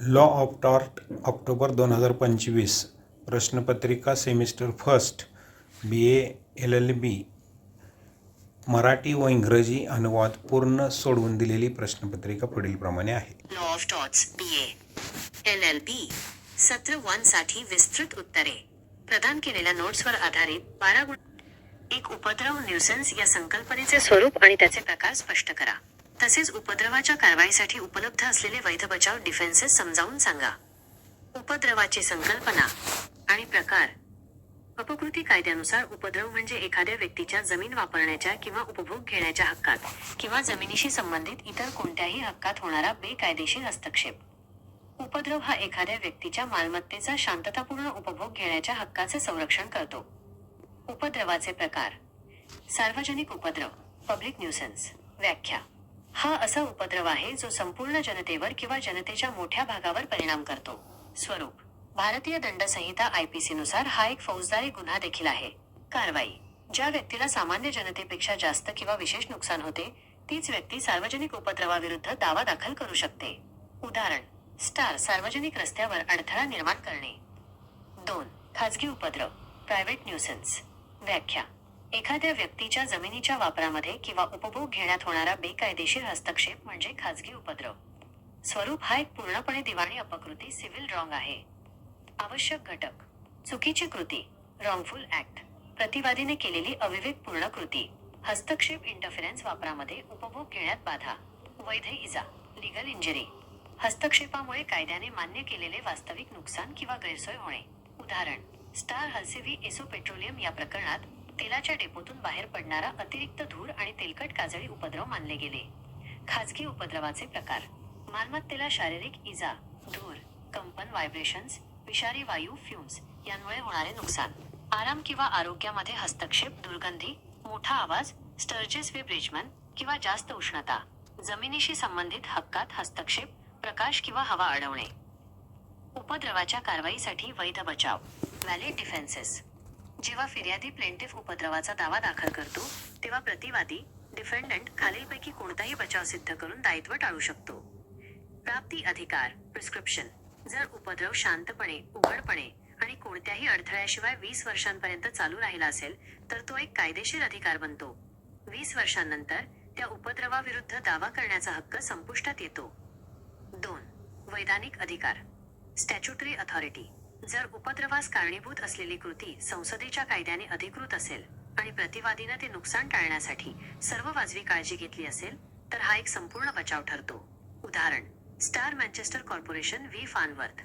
Law of tort October 2025 प्रश्नपत्रिका semester first BA LLB Marathi व इंग्रजी अनुवाद पूर्ण सोडवून दिलेली प्रश्नपत्रिका पुढीलप्रमाणे आहे. Law of torts BA LLB सत्र 1 साठी विस्तृत उत्तरे प्रदान केलेल्या नोट्सवर आधारित 12 गुण. एक उपद्रव न्यूसन्स या संकल्पनेचे स्वरूप आणि त्याचे प्रकार स्पष्ट करा. तसेच उपद्रवाच्या कारवाईसाठी उपलब्ध असलेले वैध बचाव डिफेन्सेस समजावून सांगा. उपद्रवाची संकल्पना आणि प्रकार. अपकृती कायद्यानुसार उपद्रव म्हणजे एखाद्या व्यक्तीच्या जमीन वापरण्याच्या किंवा उपभोग घेण्याच्या हक्कात किंवा जमिनीशी संबंधित इतर कोणत्याही हक्कात होणारा बेकायदेशीर हस्तक्षेप. उपद्रव हा एखाद्या व्यक्तीच्या मालमत्तेचा शांततापूर्ण उपभोग घेण्याच्या हक्काचे संरक्षण करतो. उपद्रवाचे प्रकार. सार्वजनिक उपद्रव पब्लिक न्यूसन्स. व्याख्या. हा असा उपद्रव आहे जो संपूर्ण जनतेवर किंवा जनतेच्या मोठ्या भागावर परिणाम करतो. स्वरूप. भारतीय दंड संहिता IPC नुसार हा एक फौजदारी गुन्हा देखील आहे. कारवाई. ज्या व्यक्तीला सामान्य जनतेपेक्षा जास्त किंवा विशेष नुकसान होते तीच व्यक्ती सार्वजनिक उपद्रवाविरुद्ध दावा दाखल करू शकते. उदाहरण. स्टार सार्वजनिक रस्त्यावर अडथळा निर्माण करणे. 2. खाजगी उपद्रव प्रायव्हेट न्यूसन्स. व्याख्या. एखाद्या व्यक्तीच्या जमिनीच्या वापरामध्ये किंवा उपभोग घेण्यात होणारा बेकायदेशीर हस्तक्षेप म्हणजे खाजगी उपद्रव. स्वरूप हा एक पूर्णपणे दिवाणी अपकृती सिव्हिल रॉंग आहे. आवश्यक घटक. चुकीची कृती रॉंगफुल ऍक्ट. प्रतिवादीने केलेली अविवेकपूर्ण कृती. हस्तक्षेप इंटरफेरन्स वापरामध्ये उपभोग घेण्यात बाधा. वैध इजा लीगल इंजरी. हस्तक्षेपामुळे कायद्याने मान्य केलेले वास्तविक नुकसान किंवा गैरसोय होणे. उदाहरण. स्टार हल्सेव्ही एसो पेट्रोलियम या प्रकरणात तेलाच्या डेपोतून बाहेर पडणारा अतिरिक्त धूर आणि तेलकट काजळी उपद्रव मानले गेले. खाजगी उपद्रवाचे प्रकार. मालमत्तेला शारीरिक इजा, धूर, कंपन, व्हायब्रेशन्स, विषारी वायू, फ्यूम्स यांमुळे होणारे नुकसान. आराम किंवा आरोग्यामध्ये हस्तक्षेप, दुर्गंधी, मोठा आवाज, स्टर्जेस व्हिब्रेजमन किंवा जास्त उष्णता. जमिनीशी संबंधित हक्कात हस्तक्षेप, प्रकाश किंवा हवा अडवणे. उपद्रवाच्या कारवाईसाठी वैध बचाव व्हॅलिड डिफेन्सेस. जेव्हा फिर्यादी प्लेंटिफ उपद्रवाचा दावा दाखल करतो तेव्हा प्रतिवादी डिफेंडंट खालीलपैकी कोणताही बचाव सिद्ध करून दायित्व टाळू शकतो. प्राप्ती अधिकार प्रिस्क्रिप्शन. जर उपद्रव शांतपणे, उघडपणे आणि कोणत्याही अडथळ्याशिवाय 20 वर्षांपर्यंत चालू राहिला असेल तर तो एक कायदेशीर अधिकार बनतो. 20 वर्षांनंतर त्या उपद्रवाविरुद्ध दावा करण्याचा हक्क संपुष्टात येतो. 2. वैधानिक अधिकार स्टॅच्युटरी अथॉरिटी. जर उपद्रवास कारणीभूत असलेली कृती संसदेच्या कायद्याने अधिकृत असेल आणि प्रतिवादीनं ते नुकसान टाळण्यासाठी सर्व वाजवी काळजी घेतली असेल तर हा एक संपूर्ण बचाव ठरतो. उदाहरण. स्टार मँचेस्टर कॉर्पोरेशन व्ही फानवर्थ.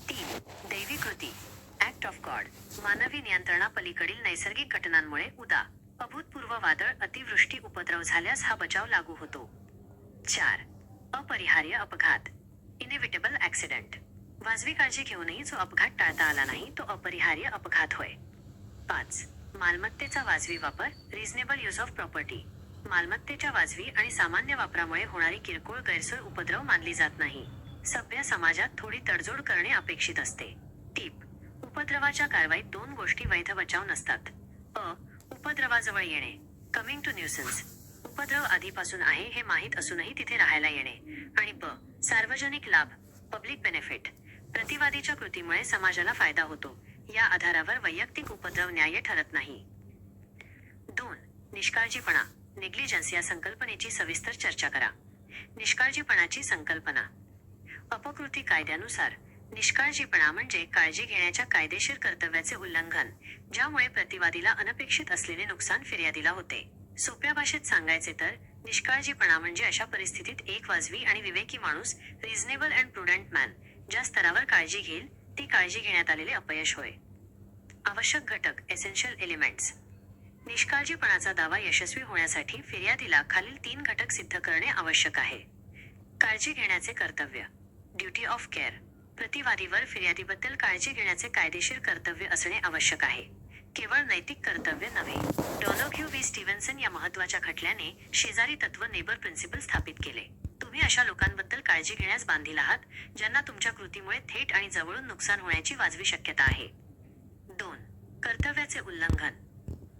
3. दैवी कृती ऍक्ट ऑफ गॉड. मानवी नियंत्रणापलीकडील नैसर्गिक घटनांमुळे अभूतपूर्व वादळ, अतिवृष्टी, उपद्रव झाल्यास हा बचाव लागू होतो. 4. अपरिहार्य अपघात इनेव्हिटेबल ऍक्सिडेंट. वाजवी काळजी घेऊनही जो अपघात टाळता आला नाही तो अपरिहार्य अपघात होय. 5. मालमत्तेचा वाजवी वापर रिझनेबल यूज ऑफ प्रॉपर्टी. मालमत्तेच्या वाजवी आणि सामान्य वापरामुळे होणारी किरकोळ गैरसोय उपद्रव मानली जात नाही. सभ्य समाजात थोडी तडजोड करणे अपेक्षित असते. टीप. उपद्रवाच्या कारवाईत 2 गोष्टी वैध बचाव नसतात. अ. उपद्रवाजवळ येणे कमिंग टू न्यूसन्स. उपद्रव आधीपासून आहे हे माहीत असूनही तिथे राहायला येणे. आणि ब. सार्वजनिक लाभ पब्लिक बेनिफिट. प्रतिवादीच्या कृतीमुळे समाजाला फायदा होतो. या आधारावर वैयक्तिक उपद्रव न्याय्य ठरत नाही. 2. निष्काळजीपणा नेग्लिजन्स. या संकल्पनेची सविस्तर चर्चा करा. निष्काळजीपणाची संकल्पना. अपकृती कायद्यानुसार निष्काळजीपणा म्हणजे काळजी घेण्याच्या कायदेशीर कर्तव्याचे उल्लंघन ज्यामुळे प्रतिवादीला अनपेक्षित असलेले नुकसान फिर्यादीला होते. सोप्या भाषेत सांगायचे तर निष्काळजीपणा म्हणजे अशा परिस्थितीत एक वाजवी आणि विवेकी माणूस रिझनेबल अँड प्रुडंट मॅन ज्या स्तरावर काळजी घेईल ती काळजी घेण्यात आलेले अपयश होय. आवश्यक घटक एसेन्शियल एलिमेंट्स. निष्काळजीपणाचा दावा यशस्वी होण्यासाठी फिर्यादीला खालील 3 घटक सिद्ध करणे आवश्यक आहे. काळजी घेण्याचे कर्तव्य ड्युटी ऑफ केअर. प्रतिवादीवर फिर्यादीबद्दल काळजी घेण्याचे कायदेशीर कर्तव्य असणे आवश्यक आहे. केवळ नैतिक कर्तव्य नव्हे. डॉनोघ्यू व्ही स्टीव्हन्सन या महत्त्वाच्या खटल्याने शेजारी तत्व नेबर प्रिन्सिपल स्थापित केले. तुम्ही अशा लोकांबद्दल काळजी घेण्यास बांधील आहात ज्यांना तुमच्या कृतीमुळे थेट आणि जवळून नुकसान होण्याची वाजवी शक्यता आहे. 2. कर्तव्याचे उल्लंघन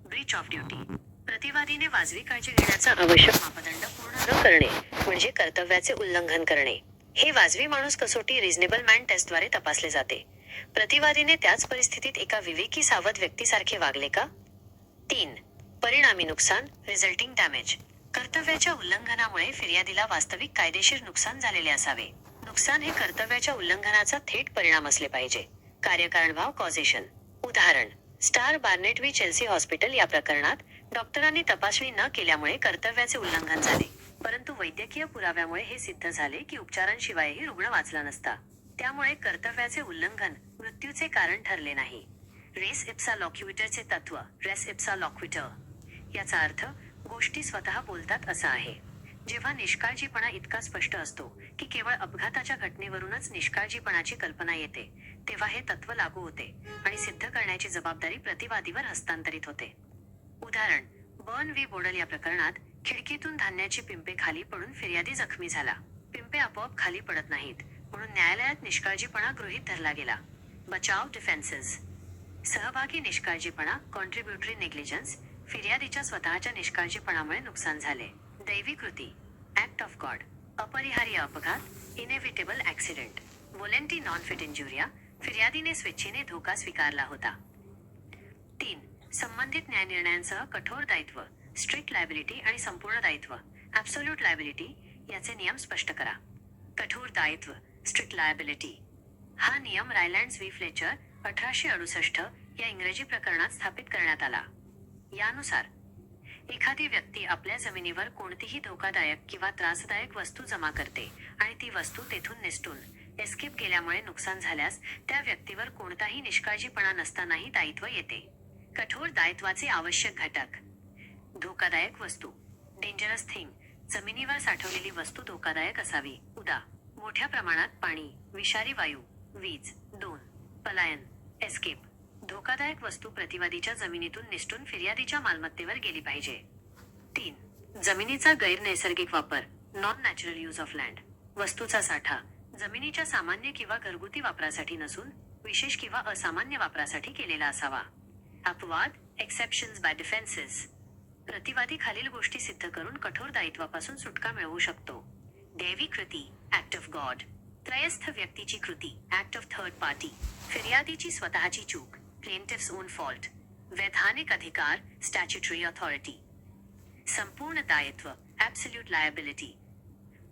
ब्रीच ऑफ ड्युटी. प्रतिवादीने वाजवी काळजी घेण्याचा आवश्यक मापदंड पूर्ण न करणे म्हणजे कर्तव्याचे उल्लंघन करणे. हे वाजवी माणूस कसोटी रिझनेबल मॅन टेस्टद्वारे तपासले जाते. प्रतिवादीने त्याच परिस्थितीत एका विवेकी सावध व्यक्तीसारखे वागले का? 3. परिणामी नुकसान रिझल्टिंग डॅमेज. कर्तव्याच्या उल्लंघनामुळे फिर्यादीला वास्तविक कायदेशीर नुकसान झालेले असावे. नुकसान हे कर्तव्याच्या उल्लंघनाचा थेट परिणाम असले पाहिजे. कार्यकारणभाव कॉझेशन. उदाहरण: star Barnett v Chelsea hospital या प्रकरणात डॉक्टरांनी तपासणी न केल्यामुळे कर्तव्याचे उल्लंघन झाले, परंतु वैद्यकीय पुराव्यामुळे हे सिद्ध झाले की उपचारांशिवायही रुग्ण वाचला नसता. त्यामुळे कर्तव्याचे उल्लंघन मृत्यूचे कारण ठरले नाही. रेस इप्सा लॉक्युइटरचे तत्त्व. रेस इप्सा लॉक्विटर याचा अर्थ गोष्टी स्वतः बोलतात असा आहे. जेव्हा निष्काळजीपणा इतका स्पष्ट असतो की केवळ अपघाताच्या घटनेवरूनच निष्काळजीपणाची कल्पना येते, तेव्हा हे तत्त्व लागू होते आणि सिद्ध करण्याची जबाबदारी प्रतिवादीवर हस्तांतरित होते. उदाहरण: बर्न व्ही बोडल या प्रकरणात खिडकीतून धान्याची पिंपे खाली पडून फिर्यादी जखमी झाला. पिंपे आपोआप खाली पडत नाहीत म्हणून न्यायालयात निष्काळजीपणा गृहीत धरला गेला. बचाव डिफेन्सेस. सहभागी निष्काळजीपणा कॉन्ट्रिब्युटरी नेग्लिजन्स. फिर्यादीच्या स्वतःच्या निष्काळजीपणामुळे नुकसान झाले. दैवी कृती ॲक्ट ऑफ गॉड. अपरिहार्य अपघात इनेव्हिटेबल ॲक्सिडेंट. व्होलेंटी नॉन फिट इंजुरिया. फिर्यादीने स्वेच्छेने धोका स्वीकारला होता. 3. संबंधित न्यायनिर्णयांसह कठोर दायित्व स्ट्रिक्ट लायबिलिटी आणि संपूर्ण दायित्व ॲब्सोल्यूट लायबिलिटी याचे नियम स्पष्ट करा. कठोर दायित्व स्ट्रिक्ट लायबिलिटी हा नियम रायलँड्स व्ही फ्लेचर 1868 या इंग्रजी प्रकरणात स्थापित करण्यात आला. यानुसार एखादी व्यक्ती आपल्या जमिनीवर कोणतीही धोकादायक किंवा त्रासदायक वस्तू जमा करते आणि ती वस्तू तेथून निसटून एस्केप केल्यामुळे नुकसान झाल्यास त्या व्यक्तीवर कोणताही निष्काळजीपणा नसतानाही दायित्व येते. कठोर दायित्वाचे आवश्यक घटक. धोकादायक वस्तू डेंजरस थिंग. जमिनीवर साठवलेली वस्तू धोकादायक असावी. उदा. मोठ्या प्रमाणात पाणी, विषारी वायू, वीज. 2. पलायन एस्केप. धोकादायक वस्तू प्रतिवादीच्या जमिनीतून निसटून फिर्यादीच्या मालमत्तेवर गेली पाहिजे. 3. जमिनीचा गैरनैसर्गिक वापर non natural use of land. वस्तूचा साठा जमिनीच्या सामान्य किंवा घरगुती वापरासाठी नसून विशेष किंवा असामान्य वापरासाठी केलेला असावा. अपवाद एक्सेप्शन्स बाय डिफेन्सेस. प्रतिवादी खालील गोष्टी सिद्ध करून कठोर दायित्वापासून सुटका मिळवू शकतो. दैवी कृती ॲक्ट ऑफ गॉड. त्रयस्थ व्यक्तीची कृती ॲक्ट ऑफ थर्ड पार्टी. फिर्यादीची स्वतःची चूक प्लेंटिफ्स ओन फॉल्ट. वैधानिक अधिकार स्टॅच्युटरी ऑथॉरिटी. संपूर्ण दायित्व ॲब्सोल्यूट लायबिलिटी.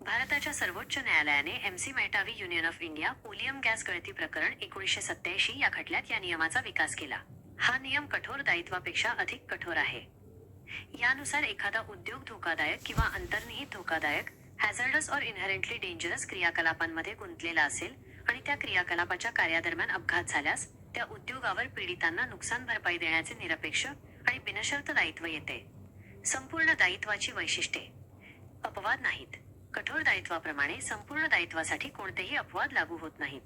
भारताच्या सर्वोच्च न्यायालयाने MC Mehta v union of India oleum gas गळती प्रकरण 1987 या खटल्यात या नियमाचा विकास केला. हा नियम कठोर दायित्वापेक्षा अधिक कठोर आहे. यानुसार एखादा उद्योग धोकादायक किंवा अंतर्निहित धोकादायक हॅझर्डस और इनहेरेंटली डेंजरस क्रियाकलापांमध्ये गुंतलेला असेल आणि त्या क्रियाकलापाच्या कार्यादरम्यान अपघात झाल्यास त्या उद्योगावर पीडितांना नुकसान भरपाई देण्याचे निरपेक्ष आणि बिनशर्त दायित्व येते. संपूर्ण दायित्वाची वैशिष्ट्ये. अपवाद नाहीत. कठोर दायित्वाप्रमाणे संपूर्ण दायित्वासाठी कोणतेही अपवाद लागू होत नाहीत.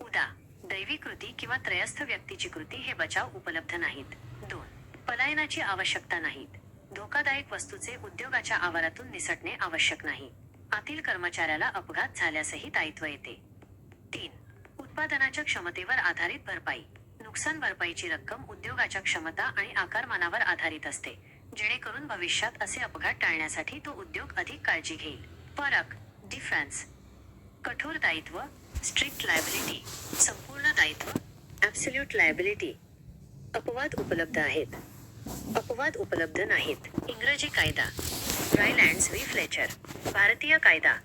उदा. दैवी कृती किंवा त्रयस्थ व्यक्तीची कृती हे बचाव उपलब्ध नाहीत. 2. पलायनाची आवश्यकता नाहीत. धोकादायक वस्तूचे उद्योगाच्या आवारातून निसटणे आवश्यक नाही. आतील कर्मचाऱ्याला अपघात झाल्यासही दायित्व येते. 3. उत्पादनाच्या क्षमतेवर आधारित भरपाई. नुकसान भरपाईची रक्कम उद्योगाच्या क्षमता आणि आकारमानावर आधारित असते, जेणेकरून भविष्यात असे अपघात टाळण्यासाठी तो उद्योग अधिक काळजी घेईल. फरक डिफरन्स. कठोर दायित्व स्ट्रिक्ट लायबिलिटी. संपूर्ण दायित्व ॲब्सोल्यूट लायबिलिटी. अपवाद उपलब्ध आहेत. अपवाद उपलब्ध नाहीत. इंग्रजी कायदा रायलँड्स व्ही फ्लेचर. भारतीय कायदा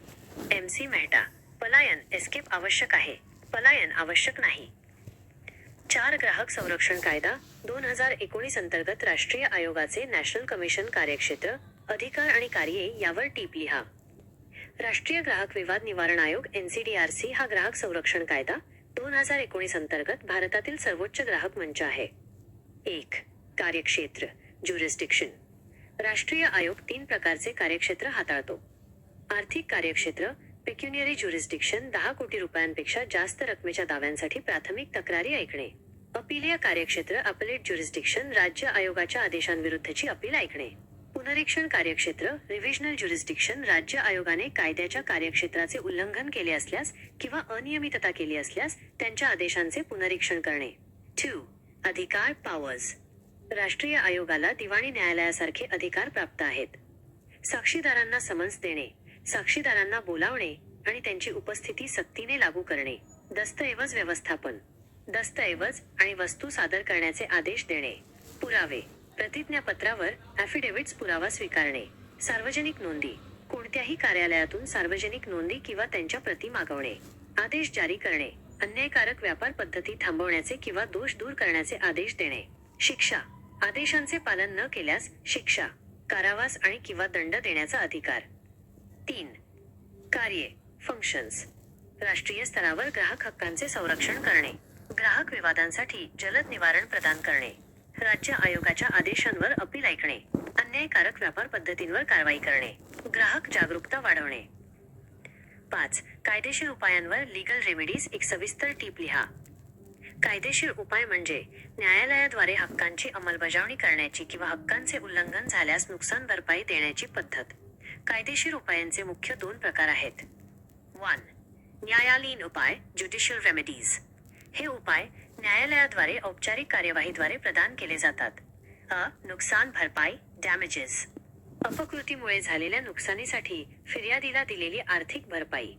एमसी मेहता. पलायन एस्केप आवश्यक आहे, पलायन आवश्यक नाही. 4. ग्राहक संरक्षण कायदा 2019 अंतर्गत राष्ट्रीय आयोगाचे नॅशनल कमिशन कार्यक्षेत्र, अधिकार आणि कार्ये यावर टीप लिहा. राष्ट्रीय ग्राहक विवाद निवारण आयोग NCDRC हा ग्राहक संरक्षण कायदा 2019 अंतर्गत भारतातील सर्वोच्च ग्राहक मंच आहे. 1. कार्यक्षेत्र ज्युरिस्डिक्शन. राष्ट्रीय आयोग 3 प्रकारचे कार्यक्षेत्र हाताळतो. आर्थिक कार्यक्षेत्र पेक्युनियरी ज्युरिस्डिक्शन 10 कोटी रुपयांपेक्षा जास्त रकमेच्या दाव्यांसाठी प्राथमिक तक्रारी ऐकणे. अपीलीय कार्यक्षेत्र अपलेट ज्युरिस्डिक्शन राज्य आयोगाच्या आदेशांविरुद्धची अपील ऐकणे. पुनरीक्षण कार्यक्षेत्र रिव्हिजनल ज्युरिस्डिक्शन राज्य आयोगाने कायद्याच्या कार्यक्षेत्राचे उल्लंघन केले असल्यास किंवा अनियमितता केली असल्यास त्यांच्या आदेशांचे पुनरीक्षण करणे. 2. अधिकार पॉवर्स. राष्ट्रीय आयोगाला दिवाणी न्यायालयासारखे अधिकार प्राप्त आहेत. साक्षीदारांना समन्स देणे, साक्षीदारांना बोलावणे, आणि त्यांची उपस्थिती सक्तीने लागू करणे. दस्तऐवज व्यवस्थापन. दस्तऐवज आणि वस्तू सादर करण्याचे आदेश देणे. पुरावे. प्रतिज्ञापत्रावर ॲफिडेव्हिट्स पुरावा स्वीकारणे. सार्वजनिक नोंदी. कोणत्याही कार्यालयातून सार्वजनिक नोंदी किंवा त्यांच्या प्रती मागवणे. आदेश जारी करणे. अन्यायकारक व्यापार पद्धती थांबवण्याचे किंवा दोष दूर करण्याचे आदेश देणे. शिक्षा. आदेशांचे पालन न केल्यास शिक्षा, कारावास आणि किंवा दंड देण्याचा अधिकार. 3. कार्ये फंक्शन्स. राष्ट्रीय स्तरावर ग्राहक हक्कांचे संरक्षण करणे. ग्राहक विवादांसाठी जलद निवारण प्रदान करणे. राज्य आयोगाच्या आदेशांवर अपील ऐकणे. अन्यायकारक व्यापार पद्धतींवर कारवाई करणे. ग्राहक जागरूकता वाढवणे. 5. कायदेशीर उपायांवर लीगल रेमेडीज. एक सविस्तर टीप लिहा. कायदेशीर उपाय म्हणजे न्यायालयाद्वारे हक्कांची अंमलबजावणी करण्याची किंवा हक्कांचे उल्लंघन झाल्यास नुकसान भरपाई देण्याची पद्धत. कायदेशीर उपायांचे मुख्य 2 प्रकार आहेत. 1. न्यायालयीन उपाय ज्युडिशियल रेमेडीज. हे उपाय न्यायालयाद्वारे औपचारिक कार्यवाहीद्वारे प्रदान केले जातात. नुकसान भरपाई डॅमेजेस. अपकृतीमुळे झालेल्या नुकसानीसाठी फिर्यादीला दिलेली आर्थिक भरपाई.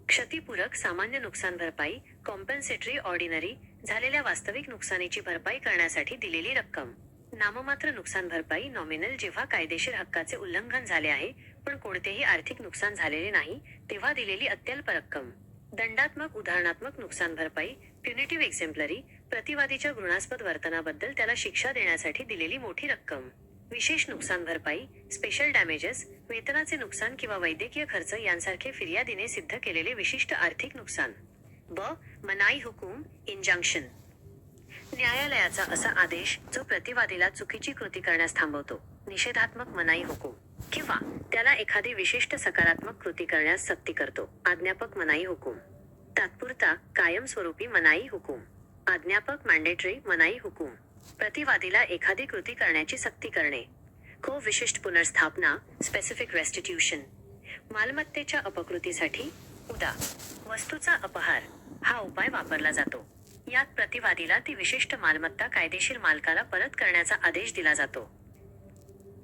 क्षतिपूरक सामान्य नुकसान भरपाई कॉम्पेन्सेटरी ऑर्डिनरी. झालेल्या वास्तविक नुकसानीची भरपाई करण्यासाठी दिलेली रक्कम. नाममात्र नुकसान भरपाई नॉमिनल. जेव्हा कायदेशीर हक्काचे उल्लंघन झाले आहे पण कोणतेही आर्थिक नुकसान झालेले नाही तेव्हा दिलेली अत्यल्प रक्कम. दंडात्मक उदाहरणात्मक नुकसान भरपाई प्युनिटिव्ह एक्झेम्पलरी. प्रतिवादीच्या घृणास्पद वर्तनाबद्दल त्याला शिक्षा देण्यासाठी दिलेली मोठी रक्कम. विशेष नुकसान भरपाई स्पेशल डॅमेजेस. वेतनाचे नुकसान किंवा वैद्यकीय खर्च यांसारखे फिर्यादीने सिद्ध केलेले विशिष्ट आर्थिक नुकसान. मनाई हुकूम इंजंक्शन. न्यायालयाचा असा आदेश जो प्रतिवादीला चुकीची कृती करण्यास थांबवतो. निषेधात्मक मनाई हुकूम किंवा त्याला एखादी विशिष्ट सकारात्मक कृती करण्यास सक्ती करतो. आज्ञापक मनाई हुकूम. तात्पुरता कायमस्वरूपी मनाई हुकूम. आज्ञापक मॅन्डेटरी मनाई हुकूम. प्रतिवादीला एखादी कृती करण्याची सक्ती करणे. विशिष्ट पुनर्स्थापना स्पेसिफिक रेस्टिट्यूशन. मालमत्तेच्या अपकृतीसाठी उदा. वस्तूचा अपहार हा उपाय वापरला जातो. यात प्रतिवादीला ती विशिष्ट मालमत्ता कायदेशीर मालकाला परत करण्याचा आदेश दिला जातो.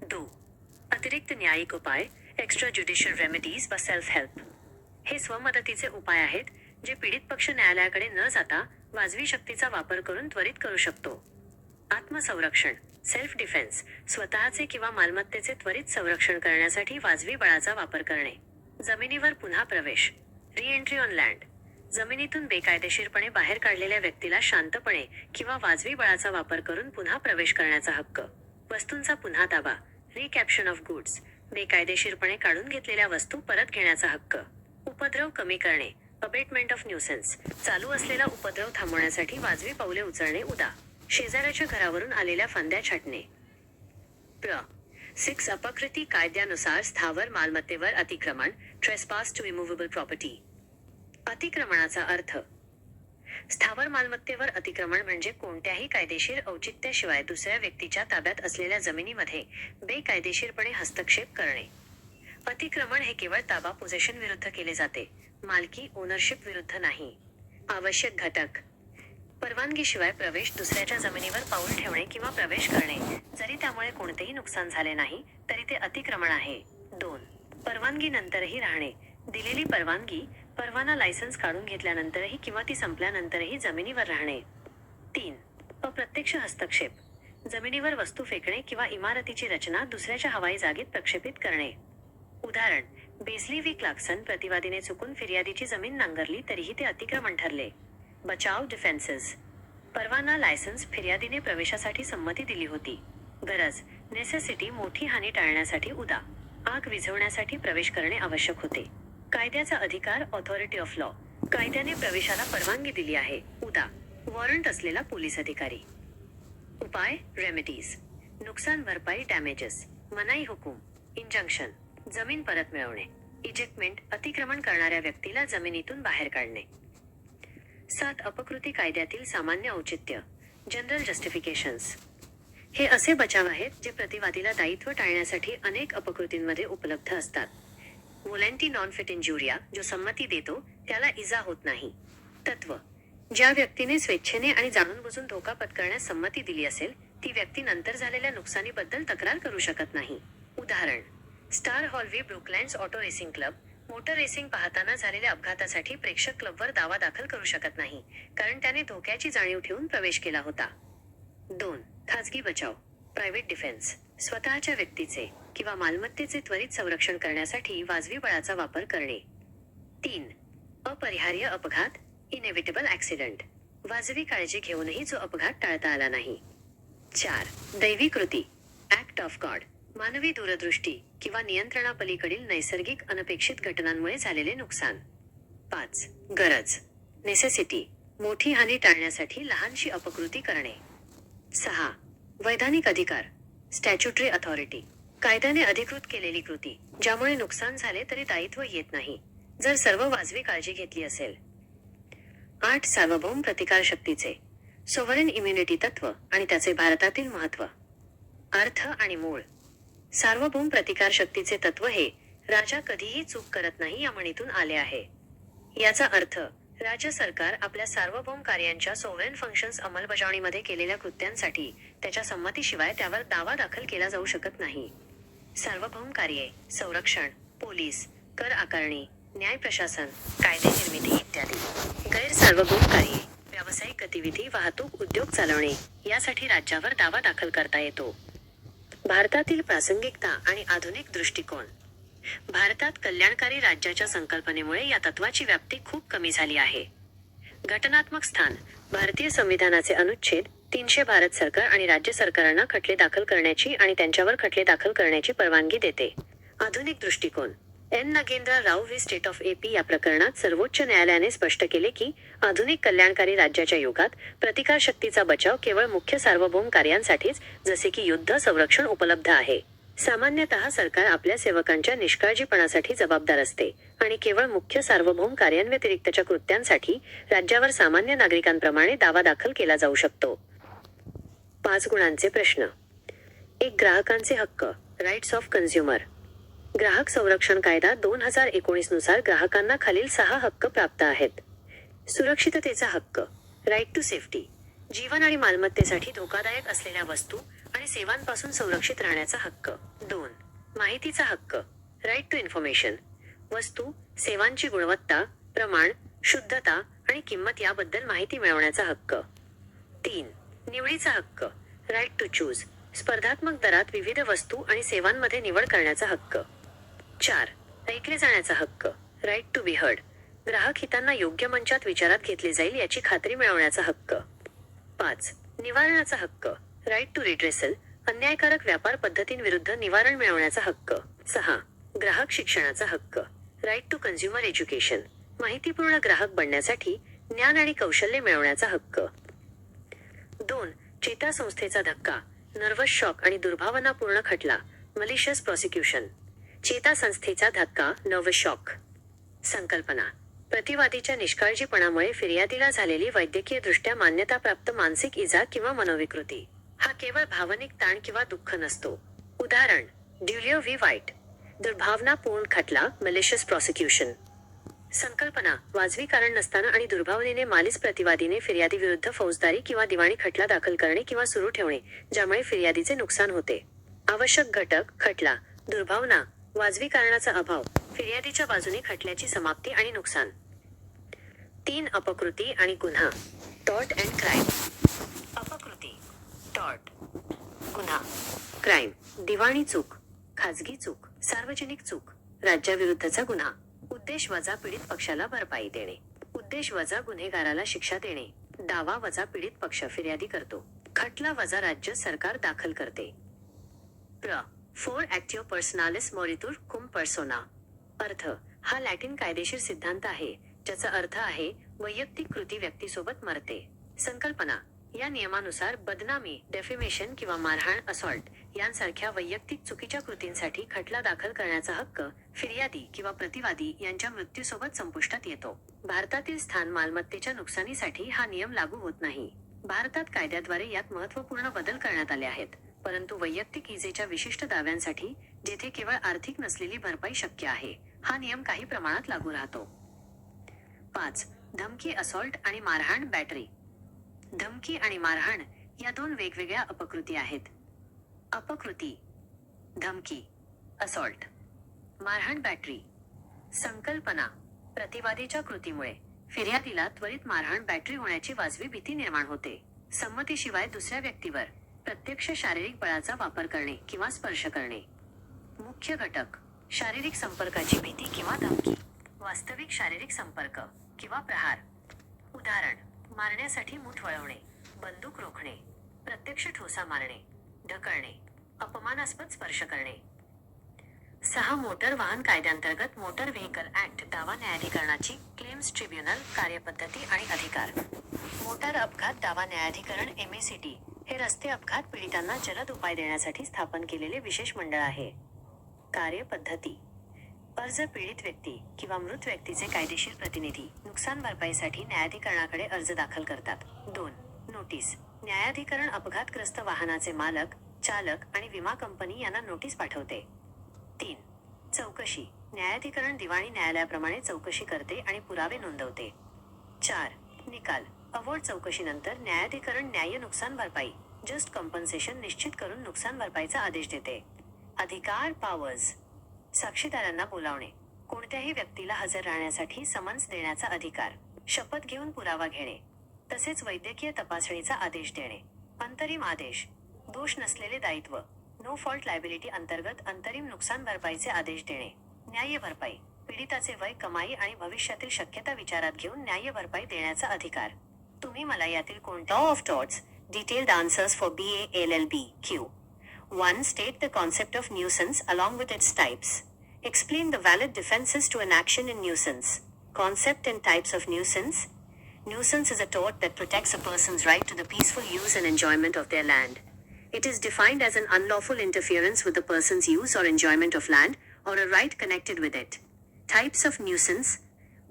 2. अतिरिक्त न्यायिक उपाय एक्स्ट्रा ज्युडिशियल रेमेडीज व सेल्फ हेल्प. हे स्वमदतीचे उपाय आहेत जे पीडित पक्ष न्यायालयाकडे न जाता वाजवी शक्तीचा वापर करून त्वरित करू शकतो. आत्मसंरक्षण सेल्फ डिफेन्स. स्वतःचे किंवा मालमत्तेचे त्वरित संरक्षण करण्यासाठी वाजवी बळाचा वापर करणे. जमिनीवर पुन्हा प्रवेश री-एंट्री ऑन लँड. जमिनीतून बेकायदेशीरपणे बाहेर काढलेल्या व्यक्तीला शांतपणे किंवा वाजवी बळाचा वापर करून पुन्हा प्रवेश करण्याचा हक्क. वस्तूंचा पुन्हा ताबा रिकॅप्शन ऑफ गुड्स. बेकायदेशीरपणे काढून घेतलेल्या वस्तू परत घेण्याचा हक्क. उपद्रव कमी करणे अबेटमेंट ऑफ न्यूसन्स. चालू असलेला उपद्रव थांबवण्यासाठी वाजवी पावले उचलणे. उदा. शेजाऱ्याच्या घरावरून आलेल्या फांद्या छाटणे. 6. अपकृती कायद्यानुसार स्थावर मालमत्तेवर अतिक्रमण ट्रेसपास टू इमूव्हेबल प्रॉपर्टी. अतिक्रमणाचा अर्थ. स्थावर मालमत्तेवर अतिक्रमण म्हणजे कोणत्याही कायदेशीर औचित्याशिवाय दुसऱ्या व्यक्तीच्या ताब्यात असलेल्या जमिनीमध्ये बेकायदेशीरपणे हस्तक्षेप करणे. अतिक्रमण हे केवळ ताबा पोझेशन विरुद्ध केले जाते. मालकी ओनरशिप विरुद्ध नाही. आवश्यक घटक. परवानगीशिवाय प्रवेश दुसऱ्याच्या जमिनीवर पाऊल ठेवणे किंवा प्रवेश करणे. जरी त्यामुळे कोणतेही नुकसान झाले नाही तरी ते अतिक्रमण आहे. 2. परवानगीनंतरही राहणे. दिलेली परवानगी परवाना लायसन्स काढून घेतल्यानंतरही किंवा ती संपल्यानंतरही जमिनीवर राहणे. 3. अप्रत्यक्ष हस्तक्षेप. जमिनीवर वस्तू फेकणे किंवा इमारतीची रचना दुसऱ्याच्या हवाई जागेत प्रक्षेपित करणे. उदाहरण. Beasley V Clarkson. प्रतिवादीने चुकून फिर्यादीची जमीन नांगरली तरीही ते अतिक्रमण ठरले. बचाव डिफेन्सेस. परवाना लायसन्स. फिर्यादीने प्रवेशासाठी संमती दिली होती. गरज नेसेसिटी. मोठी हानी टाळण्यासाठी. उदा. आग विझवण्यासाठी प्रवेश करणे आवश्यक होते. कायद्याचा अधिकार ऑथॉरिटी ऑफ लॉ. कायद्याने प्रवेशाला परवानगी दिली आहे. उदा. वॉरंट असलेला पोलीस अधिकारी. उपाय रेमेडीज. नुकसान भरपाई डॅमेजेस. मनाई हुकूम इंजंक्शन. जमीन परत मिळवणे. इजेक्टमेंट. अतिक्रमण करणाऱ्या व्यक्तीला जमिनीतून बाहेर काढणे. 7. अपकृती कायद्यातील सामान्य औचित्य जनरल जस्टिफिकेशन्स. हे असे बचाव आहेत जे प्रतिवादीला दायित्व टाळण्यासाठी अनेक अपकृतींमध्ये उपलब्ध असतात. वोलॅन्टी नॉन फिट इंजुरिया. जो संमती देतो त्याला इजा होत नाही. तत्व. ज्या व्यक्तीने स्वेच्छेने आणि जाणूनबुजून धोका पत्करण्यास संमती दिली असेल ती व्यक्ती नंतर झालेल्या नुकसानीबद्दल तक्रार करू शकत नाही. उदाहरण. स्टार Hall v Brooklands auto racing club. Motor racing पाहताना झालेल्या अपघातासाठी प्रेक्षक क्लबवर दावा दाखल करू शकत नाही, कारण त्याने धोक्याची जाणीव ठेवून प्रवेश केला होता. 2. खाजगी बचाव, प्रायव्हेट डिफेन्स, स्वतःच्या व्यक्तीचे किंवा मालमत्तेचे त्वरित संरक्षण करण्यासाठी वाजवी बळाचा वापर करणे. 3. अपरिहार्य अपघात, इनेव्हिटेबल ॲक्सिडेंट, वाजवी काळजी घेऊनही जो अपघात टाळता आला नाही. 4. दैवी कृती, ॲक्ट ऑफ गॉड, मानवी दूरदृष्टी किंवा नियंत्रणापलीकडील नैसर्गिक अनपेक्षित घटनांमुळे झालेले नुकसान. 5. गरज, नेसेसिटी, मोठी हानी टाळण्यासाठी लहानशी अपकृती करणे. 6. वैधानिक अधिकार, स्टॅच्युटरी अथॉरिटी, कायद्याने अधिकृत केलेली कृती, ज्यामुळे नुकसान झाले तरी दायित्व येत नाही, जर सर्व वाजवी काळजी घेतली असेल. 8. सार्वभौम प्रतिकारशक्तीचे, सोव्हरेन इम्युनिटी तत्व आणि त्याचे भारतातील महत्त्व. अर्थ आणि मूळ. सार्वभौम प्रतिकारशक्तीचे तत्व हे राजा कधीही चूक करत नाही या म्हणीतून आले आहे. याचा अर्थ राज्य सरकार आपल्या सार्वभौम कार्यांच्या सोव्हरेन फंक्शन्स अंमलबजावणीमध्ये केलेल्या कृत्यांसाठी त्याच्या संमतीशिवाय त्यावर दावा दाखल केला जाऊ शकत नाही. सार्वभौम कार्ये, संरक्षण, पोलीस, कर आकारणी, न्याय प्रशासन, कायदे निर्मिती इत्यादी. गैरसार्वभौम कार्ये, व्यावसायिक गतिविधी, वाहतूक, उद्योग चालवणे यासाठी राज्यावर दावा दाखल करता येतो. भारतातील प्रासंगिकता आणि आधुनिक दृष्टिकोन. भारतात कल्याणकारी राज्याच्या संकल्पनेमुळे या तत्वाची व्याप्ती खूप कमी झाली आहे. घटनात्मक स्थान. भारतीय संविधानाचे अनुच्छेद 300 भारत सरकार आणि राज्य सरकारांना खटले दाखल करण्याची आणि त्यांच्यावर खटले दाखल करण्याची परवानगी देते. आधुनिक दृष्टिकोन. N. Nagendra Rao V. State of AP या प्रकरणात सर्वोच्च न्यायालयाने स्पष्ट केले की आधुनिक कल्याणकारी राज्याच्या युगात प्रतिकारशक्तीचा बचाव केवळ मुख्य सार्वभौम कार्यांसाठीच, जसे की युद्ध, संरक्षण उपलब्ध आहे. सामान्यतः सरकार आपल्या सेवकांच्या निष्काळजीपणासाठी जबाबदार असते आणि केवळ मुख्य सार्वभौम कार्यांव्यतिरिक्तच्या कृत्यांसाठी राज्यावर सामान्य नागरिकांप्रमाणे दावा दाखल केला जाऊ शकतो. 5 गुणांचे प्रश्न. 1. ग्राहकांचे हक्क, राईट्स ऑफ कन्झ्युमर. ग्राहक संरक्षण कायदा 2019 नुसार ग्राहकांना खालील 6 हक्क प्राप्त आहेत. सुरक्षिततेचा हक्क, राईट टू सेफ्टी, जीवन आणि मालमत्तेसाठी धोकादायक असलेल्या वस्तू आणि सेवांपासून संरक्षित राहण्याचा हक्क. 2. माहितीचा हक्क, राईट टू इन्फॉर्मेशन, वस्तू, सेवांची गुणवत्ता, प्रमाण, शुद्धता आणि किंमत याबद्दल माहिती मिळवण्याचा हक्क. 3. निवडीचा हक्क, राईट टू चूज, स्पर्धात्मक दरात विविध वस्तू आणि सेवांमध्ये निवड करण्याचा हक्क. 4. ऐकले जाण्याचा हक्क, राईट टू बी हर्ड, ग्राहक हितांना योग्य मंचात विचारात घेतले जाईल याची खात्री मिळवण्याचा हक्क. 5. निवारणाचा हक्क, राईट टू रिड्रेसल, अन्यायकारक व्यापार पद्धतींविरुद्ध निवारण मिळवण्याचा हक्क. 6. ग्राहक शिक्षणाचा हक्क, राईट टू कन्झ्युमर एज्युकेशन, माहितीपूर्ण ग्राहक बनण्यासाठी ज्ञान आणि कौशल्य मिळवण्याचा हक्क. 2. चेतासंस्थेचा धक्का, नर्व्हस शॉक आणि दुर्भावनापूर्ण खटला, मलिशियस प्रॉसिक्युशन. चेतासंस्थेचा धक्का, नर्व्हस शॉक. संकल्पना. प्रतिवादीच्या निष्काळजीपणामुळे फिर्यादीला झालेली वैद्यकीयदृष्ट्या मान्यताप्राप्त मानसिक इजा किंवा मनोविकृती. हा केवळ भावनिक ताण किंवा दुःख नसतो. उदाहरण: ड्युलिओ व्ही. व्हाईट, दुर्भावनापूर्ण खटला, मॅलिशियस प्रॉसिक्युशन. संकल्पना. वाजवी कारण नसताना आणि दुर्भावनेने मालीस प्रतिवादीने फिर्यादीविरुद्ध फौजदारी किंवा दिवाणी खटला दाखल करणे किंवा सुरू ठेवणे, ज्यामुळे फिर्यादीचे नुकसान होते. आवश्यक घटक: खटला, दुर्भावना, वाजवी कारणाचा अभाव, फिर्यादीच्या बाजूने खटल्याची समाप्ती आणि नुकसान. 3. अपकृती आणि गुन्हा, टॉर्ट अँड क्राईम. अपकृती, टॉर्ट, गुन्हा, क्राईम, दिवाणी चूक, खाजगी चूक, सार्वजनिक चूक, राज्याविरुद्धचा गुन्हा. उद्देश वजा पीडित पक्षाला भरपाई देणे, उद्देश वजा गुन्हेगाराला शिक्षा देणे, दावा वजा पीडित पक्ष फिर्यादी करतो, खटला वजा राज्य सरकार दाखल करते. प्र. फोर ॲक्टिओ पर्सनालिस मोरितुर cum persona. अर्थ. हा लॅटिन कायदेशीर सिद्धांत आहे, ज्याचा अर्थ आहे वैयक्तिक कृती व्यक्तीसोबत मरते. संकल्पना. या नियमानुसार बदनामी, डेफिमेशन किंवा मारहाण, असॉल्ट यांसारख्या वैयक्तिक चुकीच्या कृतींसाठी खटला दाखल करण्याचा हक्क फिर्यादी किंवा प्रतिवादी यांच्या मृत्यूसोबत संपुष्टात येतो. भारतातील स्थान मालमत्तेच्या नुकसानीसाठी हा नियम लागू होत नाही. भारतात कायद्याद्वारे यात महत्त्वपूर्ण बदल करण्यात आले आहेत, परंतु वैयक्तिक इजेच्या विशिष्ट दाव्यांसाठी, जेथे केवळ आर्थिक नसलेली भरपाई शक्य आहे, हा नियम काही प्रमाणात लागू राहतो. 5. धमकी, असॉल्ट आणि मारहाण, बॅटरी. धमकी आणि मारहाण या 2 वेगवेगळ्या अपकृती आहेत. अपकृती: धमकी, असॉल्ट, मारहाण, बॅटरी. संकल्पना. प्रतिवादीच्या कृतीमुळे फिर्यादीला त्वरित मारहाण बॅटरी होण्याची वाजवी भीती निर्माण होते. संमतीशिवाय दुसऱ्या व्यक्तीवर प्रत्यक्ष शारीरिक बळाचा वापर करणे किंवा स्पर्श करणे. मुख्य घटक: शारीरिक संपर्काची भीती किंवा धमकी, वास्तविक शारीरिक संपर्क किंवा प्रहार. उदाहरण: मारण्यासाठी मूठ वळवणे, बंदूक रोखणे, प्रत्यक्ष ठोसा मारणे, ढकलणे, अपमानास्पद स्पर्श करणे. 6. मोटर वाहन कायद्यांतर्गत मोटर व्हेकल ऍक्ट दावा न्यायाधिकरणाची क्लेम्स ट्रिब्युनल कार्यपद्धती आणि अधिकार. मोटार अपघात दावा न्यायाधिकरण MACT हे रस्ते अपघात पीडितांना जलद उपाय देण्यासाठी स्थापन केलेले विशेष मंडळ आहे. कार्यपद्धती: अर्ज: पीडित व्यक्ती किंवा मृत व्यक्तीचे कायदेशीर प्रतिनिधी नुकसान भरपाईसाठी न्यायाधिकरणाकडे अर्ज दाखल करतात. 2. नोटीस: न्यायाधिकरण अपघातग्रस्त वाहनाचे मालक, चालक आणि विमा कंपनी यांना नोटीस पाठवते. 3. चौकशी: न्यायाधिकरण दिवाणी न्यायालयाप्रमाणे चौकशी करते आणि पुरावे नोंदवते. 4. निकाल: अवॉर्ड चौकशीनंतर न्यायाधिकरण न्याय्य नुकसान भरपाई जस्ट कॉम्पन्सेशन निश्चित करून नुकसान भरपाईचा आदेश देते. अधिकार पॉवर्स: साक्षीदारांना बोलावणे, कोणत्याही व्यक्तीला हजर राहण्यासाठी समन्स देण्याचा अधिकार, शपथ घेऊन पुरावा घेणे, तसेच वैद्यकीय तपासणीचा आदेश देणे. अंतरिम आदेश: दोष नसलेले दायित्व नो फॉल्ट लायबिलिटी अंतर्गत अंतरिम नुकसान भरपाईचे आदेश देणे. न्याय्य भरपाई: पीडिताचे वय, कमाई आणि भविष्यातील शक्यता विचारात घेऊन न्याय्य भरपाई देण्याचा अधिकार. तुम्ही मला यातील कोणत्या of torts detailed answers for BALLB Q. 1. State the concept of nuisance along with its types. Explain the valid defenses to an action in nuisance. Concept and types of nuisance. Nuisance is a tort that protects a person's right to the peaceful use and enjoyment of their land. It is defined as an unlawful interference with the person's use or enjoyment of land, or a right connected with it. Types of nuisance.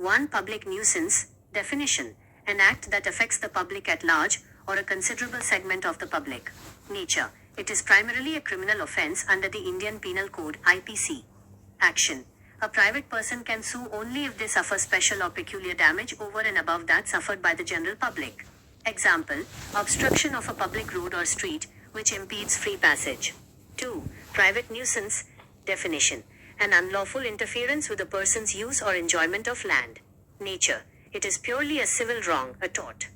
1. Public nuisance. Definition: an act that affects the public at large, or a considerable segment of the public. Nature: it is primarily a criminal offense under the Indian Penal Code (IPC). Action: a private person can sue only if they suffer special or peculiar damage over and above that suffered by the general public. Example: obstruction of a public road or street, which impedes free passage. 2. Private nuisance. Definition: an unlawful interference with a person's use or enjoyment of land. Nature: it is purely a civil wrong, a tort.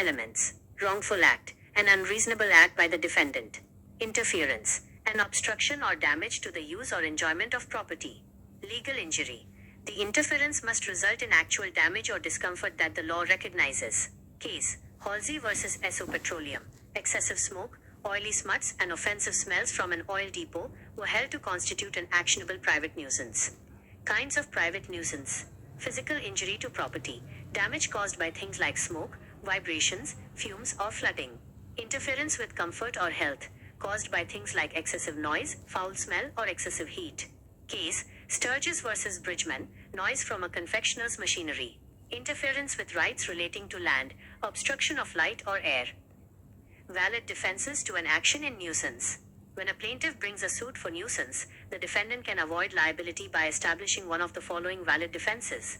Elements: wrongful act, an unreasonable act by the defendant. Interference: an obstruction or damage to the use or enjoyment of property. Legal injury: the interference must result in actual damage or discomfort that the law recognizes. Case: Halsey vs. Esso Petroleum. Excessive smoke, oily smuts and offensive smells from an oil depot were held to constitute an actionable private nuisance. Kinds of private nuisance: physical injury to property, damage caused by things like smoke, vibrations, fumes or flooding. Interference with comfort or health, caused by things like excessive noise, foul smell or excessive heat. Case: Sturgis vs. Bridgman, noise from a confectioner's machinery. Interference with rights relating to land, obstruction of light or air. Valid defenses to an action in nuisance. When a plaintiff brings a suit for nuisance, the defendant can avoid liability by establishing one of the following valid defenses.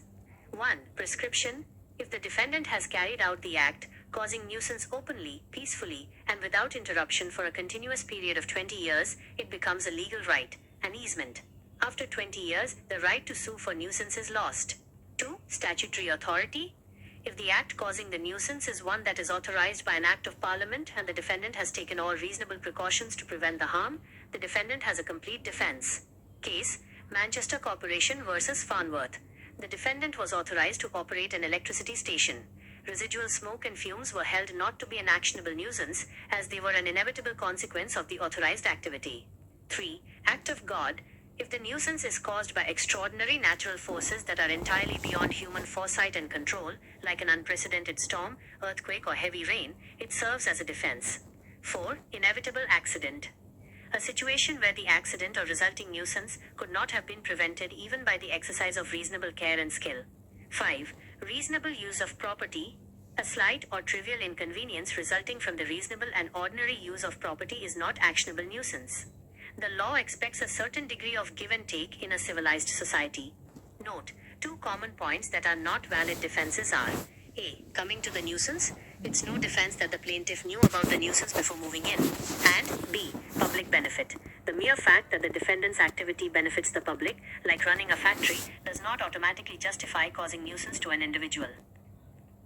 1. Prescription. If the defendant has carried out the act, causing nuisance openly, peacefully, and without interruption for a continuous period of 20 years, it becomes a legal right, an easement. After 20 years, the right to sue for nuisance is lost. 2. Statutory authority. If the act causing the nuisance is one that is authorized by an act of parliament and the defendant has taken all reasonable precautions to prevent the harm, the defendant has a complete defense. Case: Manchester Corporation vs. Farnworth. The defendant was authorized to operate an electricity station. Residual smoke and fumes were held not to be an actionable nuisance, as they were an inevitable consequence of the authorized activity. 3. Act of God. If the nuisance is caused by extraordinary natural forces that are entirely beyond human foresight and control, like an unprecedented storm, earthquake or heavy rain, it serves as a defense. 4. Inevitable accident. A situation where the accident or resulting nuisance could not have been prevented even by the exercise of reasonable care and skill. 5. Reasonable use of property. A slight or trivial inconvenience resulting from the reasonable and ordinary use of property is not actionable nuisance. The law expects a certain degree of give and take in a civilized society. Note: 2 common points that are not valid defenses are: A. Coming to the nuisance. It's no defense that the plaintiff knew about the nuisance before moving in. And B. Public benefit. The mere fact that the defendant's activity benefits the public, like running a factory, does not automatically justify causing nuisance to an individual.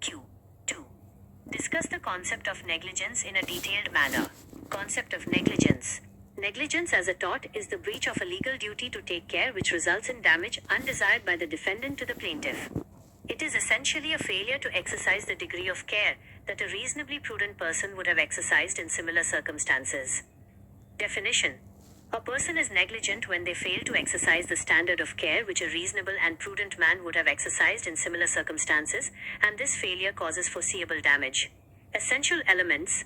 Q. 2. Discuss the concept of negligence in a detailed manner. Concept of negligence. Negligence as a tort is the breach of a legal duty to take care which results in damage undesired by the defendant to the plaintiff. It is essentially a failure to exercise the degree of care that a reasonably prudent person would have exercised in similar circumstances. Definition. A person is negligent when they fail to exercise the standard of care which a reasonable and prudent man would have exercised in similar circumstances, and this failure causes foreseeable damage. Essential elements.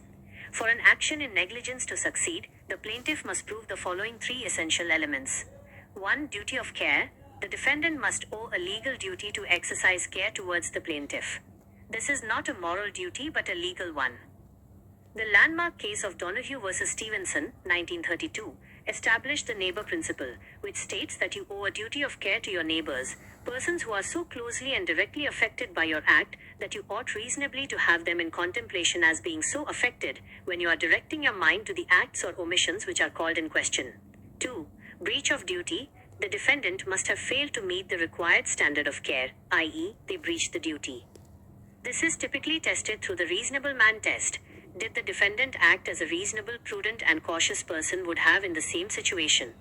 For an action in negligence to succeed, the plaintiff must prove the following three essential elements. 1. Duty of care. The defendant must owe a legal duty to exercise care towards the plaintiff. This is not a moral duty but a legal one. The landmark case of Donoghue v. Stevenson, 1932, established the neighbor principle, which states that you owe a duty of care to your neighbors, persons who are so closely and directly affected by your act that you ought reasonably to have them in contemplation as being so affected when you are directing your mind to the acts or omissions which are called in question. 2. Breach of duty. The defendant must have failed to meet the required standard of care, i.e., they breached the duty. This is typically tested through the reasonable man test. Did the defendant act as a reasonable, prudent, and cautious person would have in the same situation?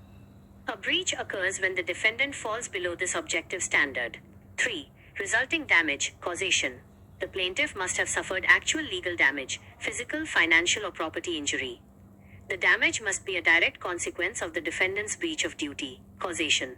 A breach occurs when the defendant falls below this objective standard. 3. Resulting damage, causation. The plaintiff must have suffered actual legal damage, physical, financial, or property injury. The damage must be a direct consequence of the defendant's breach of duty, causation.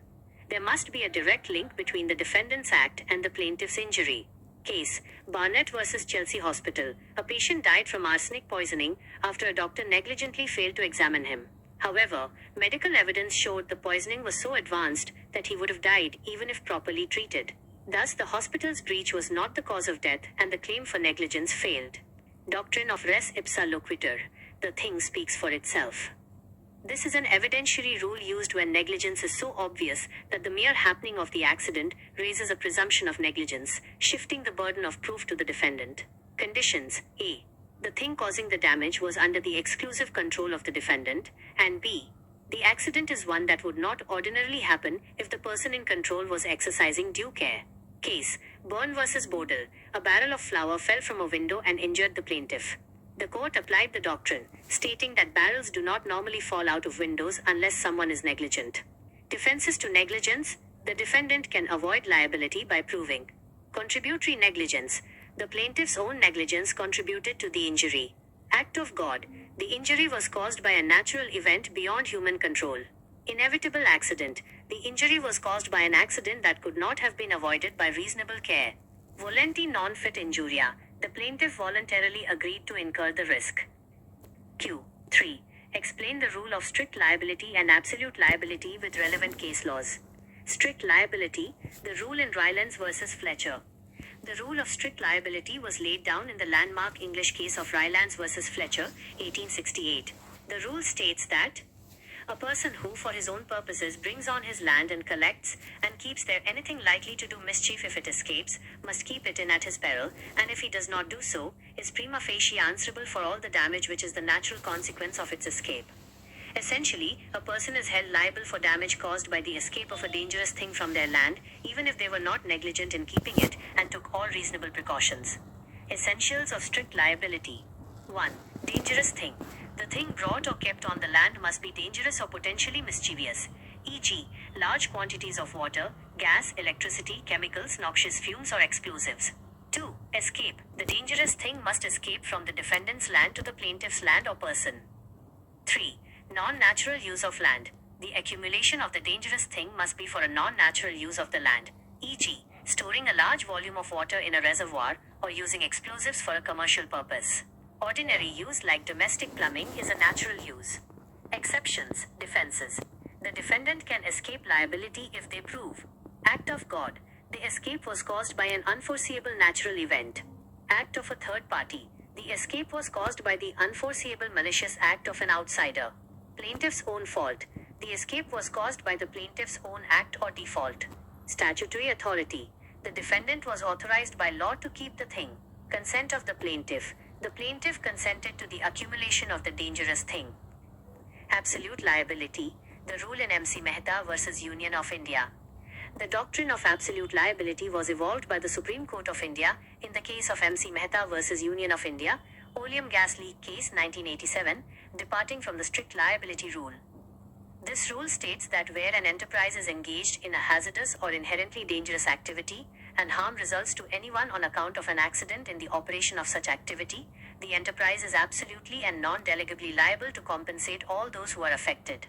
There must be a direct link between the defendant's act and the plaintiff's injury. Case, Barnett vs. Chelsea Hospital. A patient died from arsenic poisoning after a doctor negligently failed to examine him. However, medical evidence showed the poisoning was so advanced that he would have died even if properly treated. Thus, the hospital's breach was not the cause of death and the claim for negligence failed. Doctrine of res ipsa loquitur. The thing speaks for itself. This is an evidentiary rule used when negligence is so obvious that the mere happening of the accident raises a presumption of negligence, shifting the burden of proof to the defendant. Conditions. A. The thing causing the damage was under the exclusive control of the defendant, and B. The accident is one that would not ordinarily happen if the person in control was exercising due care. Case, Byrne vs. Bodle. A barrel of flour fell from a window and injured the plaintiff. The court applied the doctrine, stating that barrels do not normally fall out of windows unless someone is negligent. Defenses to negligence. The defendant can avoid liability by proving contributory negligence. The plaintiff's own negligence contributed to the injury. Act of God. The injury was caused by a natural event beyond human control. Inevitable accident. The injury was caused by an accident that could not have been avoided by reasonable care. Volenti non fit injuria. The plaintiff voluntarily agreed to incur the risk. Q. 3. Explain the rule of strict liability and absolute liability with relevant case laws. Strict liability. The rule in Rylance vs. Fletcher. The rule of strict liability was laid down in the landmark English case of Rylance vs. Fletcher, 1868. The rule states that a person who, for his own purposes, brings on his land and collects, and keeps there anything likely to do mischief if it escapes, must keep it in at his peril, and if he does not do so, is prima facie answerable for all the damage which is the natural consequence of its escape. Essentially, a person is held liable for damage caused by the escape of a dangerous thing from their land, even if they were not negligent in keeping it, and took all reasonable precautions. Essentials of strict liability. 1. Dangerous thing. The thing brought or kept on the land must be dangerous or potentially mischievous, e.g., large quantities of water, gas, electricity, chemicals, noxious fumes, or explosives. 2. Escape. The dangerous thing must escape from the defendant's land to the plaintiff's land or person. 3. Non-natural use of land. The accumulation of the dangerous thing must be for a non-natural use of the land, e.g., storing a large volume of water in a reservoir, or using explosives for a commercial purpose. Ordinary use like domestic plumbing is a natural use. Exceptions, defenses. The defendant can escape liability if they prove act of God. The escape was caused by an unforeseeable natural event. Act of a third party. The escape was caused by the unforeseeable malicious act of an outsider. Plaintiff's own fault. The escape was caused by the plaintiff's own act or default. Statutory authority. The defendant was authorized by law to keep the thing. Consent of the plaintiff. The plaintiff consented to the accumulation of the dangerous thing. Absolute liability. The rule in MC Mehta versus Union of India. The doctrine of absolute liability was evolved by the Supreme Court of India in the case of MC Mehta versus Union of India, oleum gas leak case 1987, departing from the strict liability rule. This rule states that where an enterprise is engaged in a hazardous or inherently dangerous activity, and harm results to anyone on account of an accident in the operation of such activity, the enterprise is absolutely and non-delegably liable to compensate all those who are affected.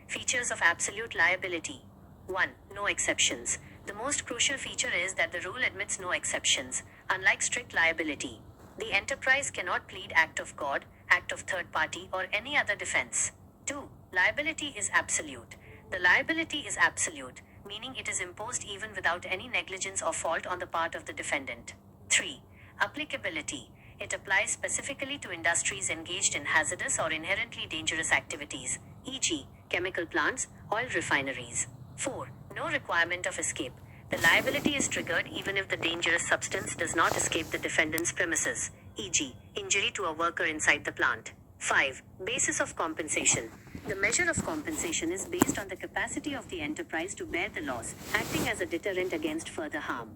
Features of absolute liability. 1. No exceptions. The most crucial feature is that the rule admits no exceptions, unlike strict liability. The enterprise cannot plead act of God, act of third party, or any other defense. 2. Liability is absolute. The liability is absolute, meaning it is imposed even without any negligence or fault on the part of the defendant. 3. Applicability. It applies specifically to industries engaged in hazardous or inherently dangerous activities, e.g., chemical plants, oil refineries. 4. No requirement of escape. The liability is triggered even if the dangerous substance does not escape the defendant's premises, e.g., injury to a worker inside the plant. 5. Basis of compensation. The measure of compensation is based on the capacity of the enterprise to bear the loss, acting as a deterrent against further harm.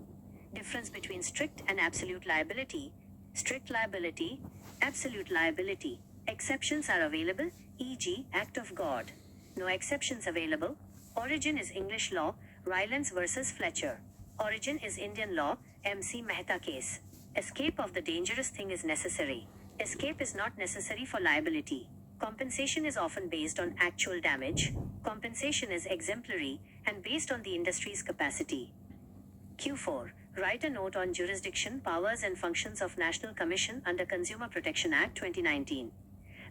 Difference between strict and absolute liability. Strict liability, absolute liability. Exceptions are available, e.g., act of God. No exceptions available. Origin is English law, Rylance versus Fletcher. Origin is Indian law, MC Mehta case. Escape of the dangerous thing is necessary. Escape is not necessary for liability. Compensation is often based on actual damage. Compensation is exemplary and based on the industry's capacity. Q4. Write a note on jurisdiction, powers and functions of National Commission under Consumer Protection Act 2019.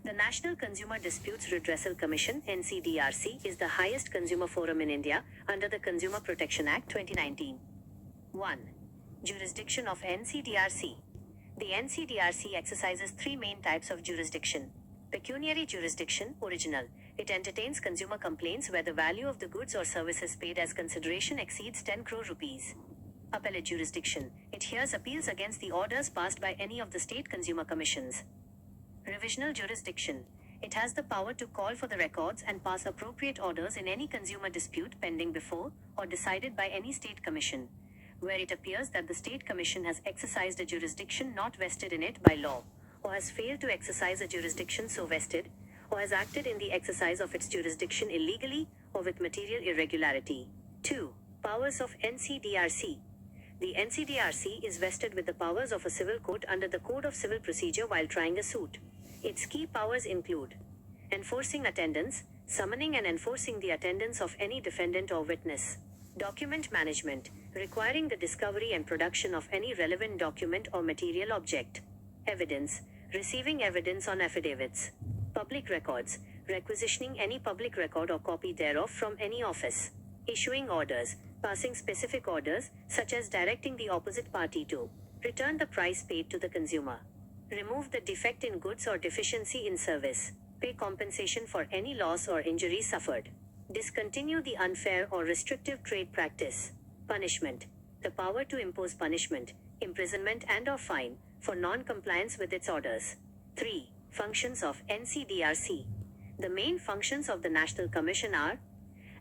The National Consumer Disputes Redressal Commission (NCDRC) is the highest consumer forum in India under the Consumer Protection Act 2019. 1. Jurisdiction of NCDRC. The NCDRC exercises three main types of jurisdiction. Pecuniary jurisdiction, original. It entertains consumer complaints where the value of the goods or services paid as consideration exceeds 10 crore rupees. Appellate jurisdiction. It hears appeals against the orders passed by any of the state consumer commissions. Revisional jurisdiction. It has the power to call for the records and pass appropriate orders in any consumer dispute pending before or decided by any state commission, where it appears that the state commission has exercised a jurisdiction not vested in it by law, or has failed to exercise a jurisdiction so vested, or has acted in the exercise of its jurisdiction illegally or with material irregularity. 2. Powers of NCDRC. The NCDRC is vested with the powers of a civil court under the Code of Civil Procedure while trying a suit. Its key powers include enforcing attendance, summoning and enforcing the attendance of any defendant or witness. Document management, requiring the discovery and production of any relevant document or material object. Evidence, receiving evidence on affidavits. Public records, requisitioning any public record or copy thereof from any office. Issuing orders, passing specific orders, such as directing the opposite party to return the price paid to the consumer. Remove the defect in goods or deficiency in service. Pay compensation for any loss or injury suffered. Discontinue the unfair or restrictive trade practice. Punishment. The power to impose punishment, imprisonment and/or fine for non-compliance with its orders. 3. Functions of NCDRC. The main functions of the National Commission are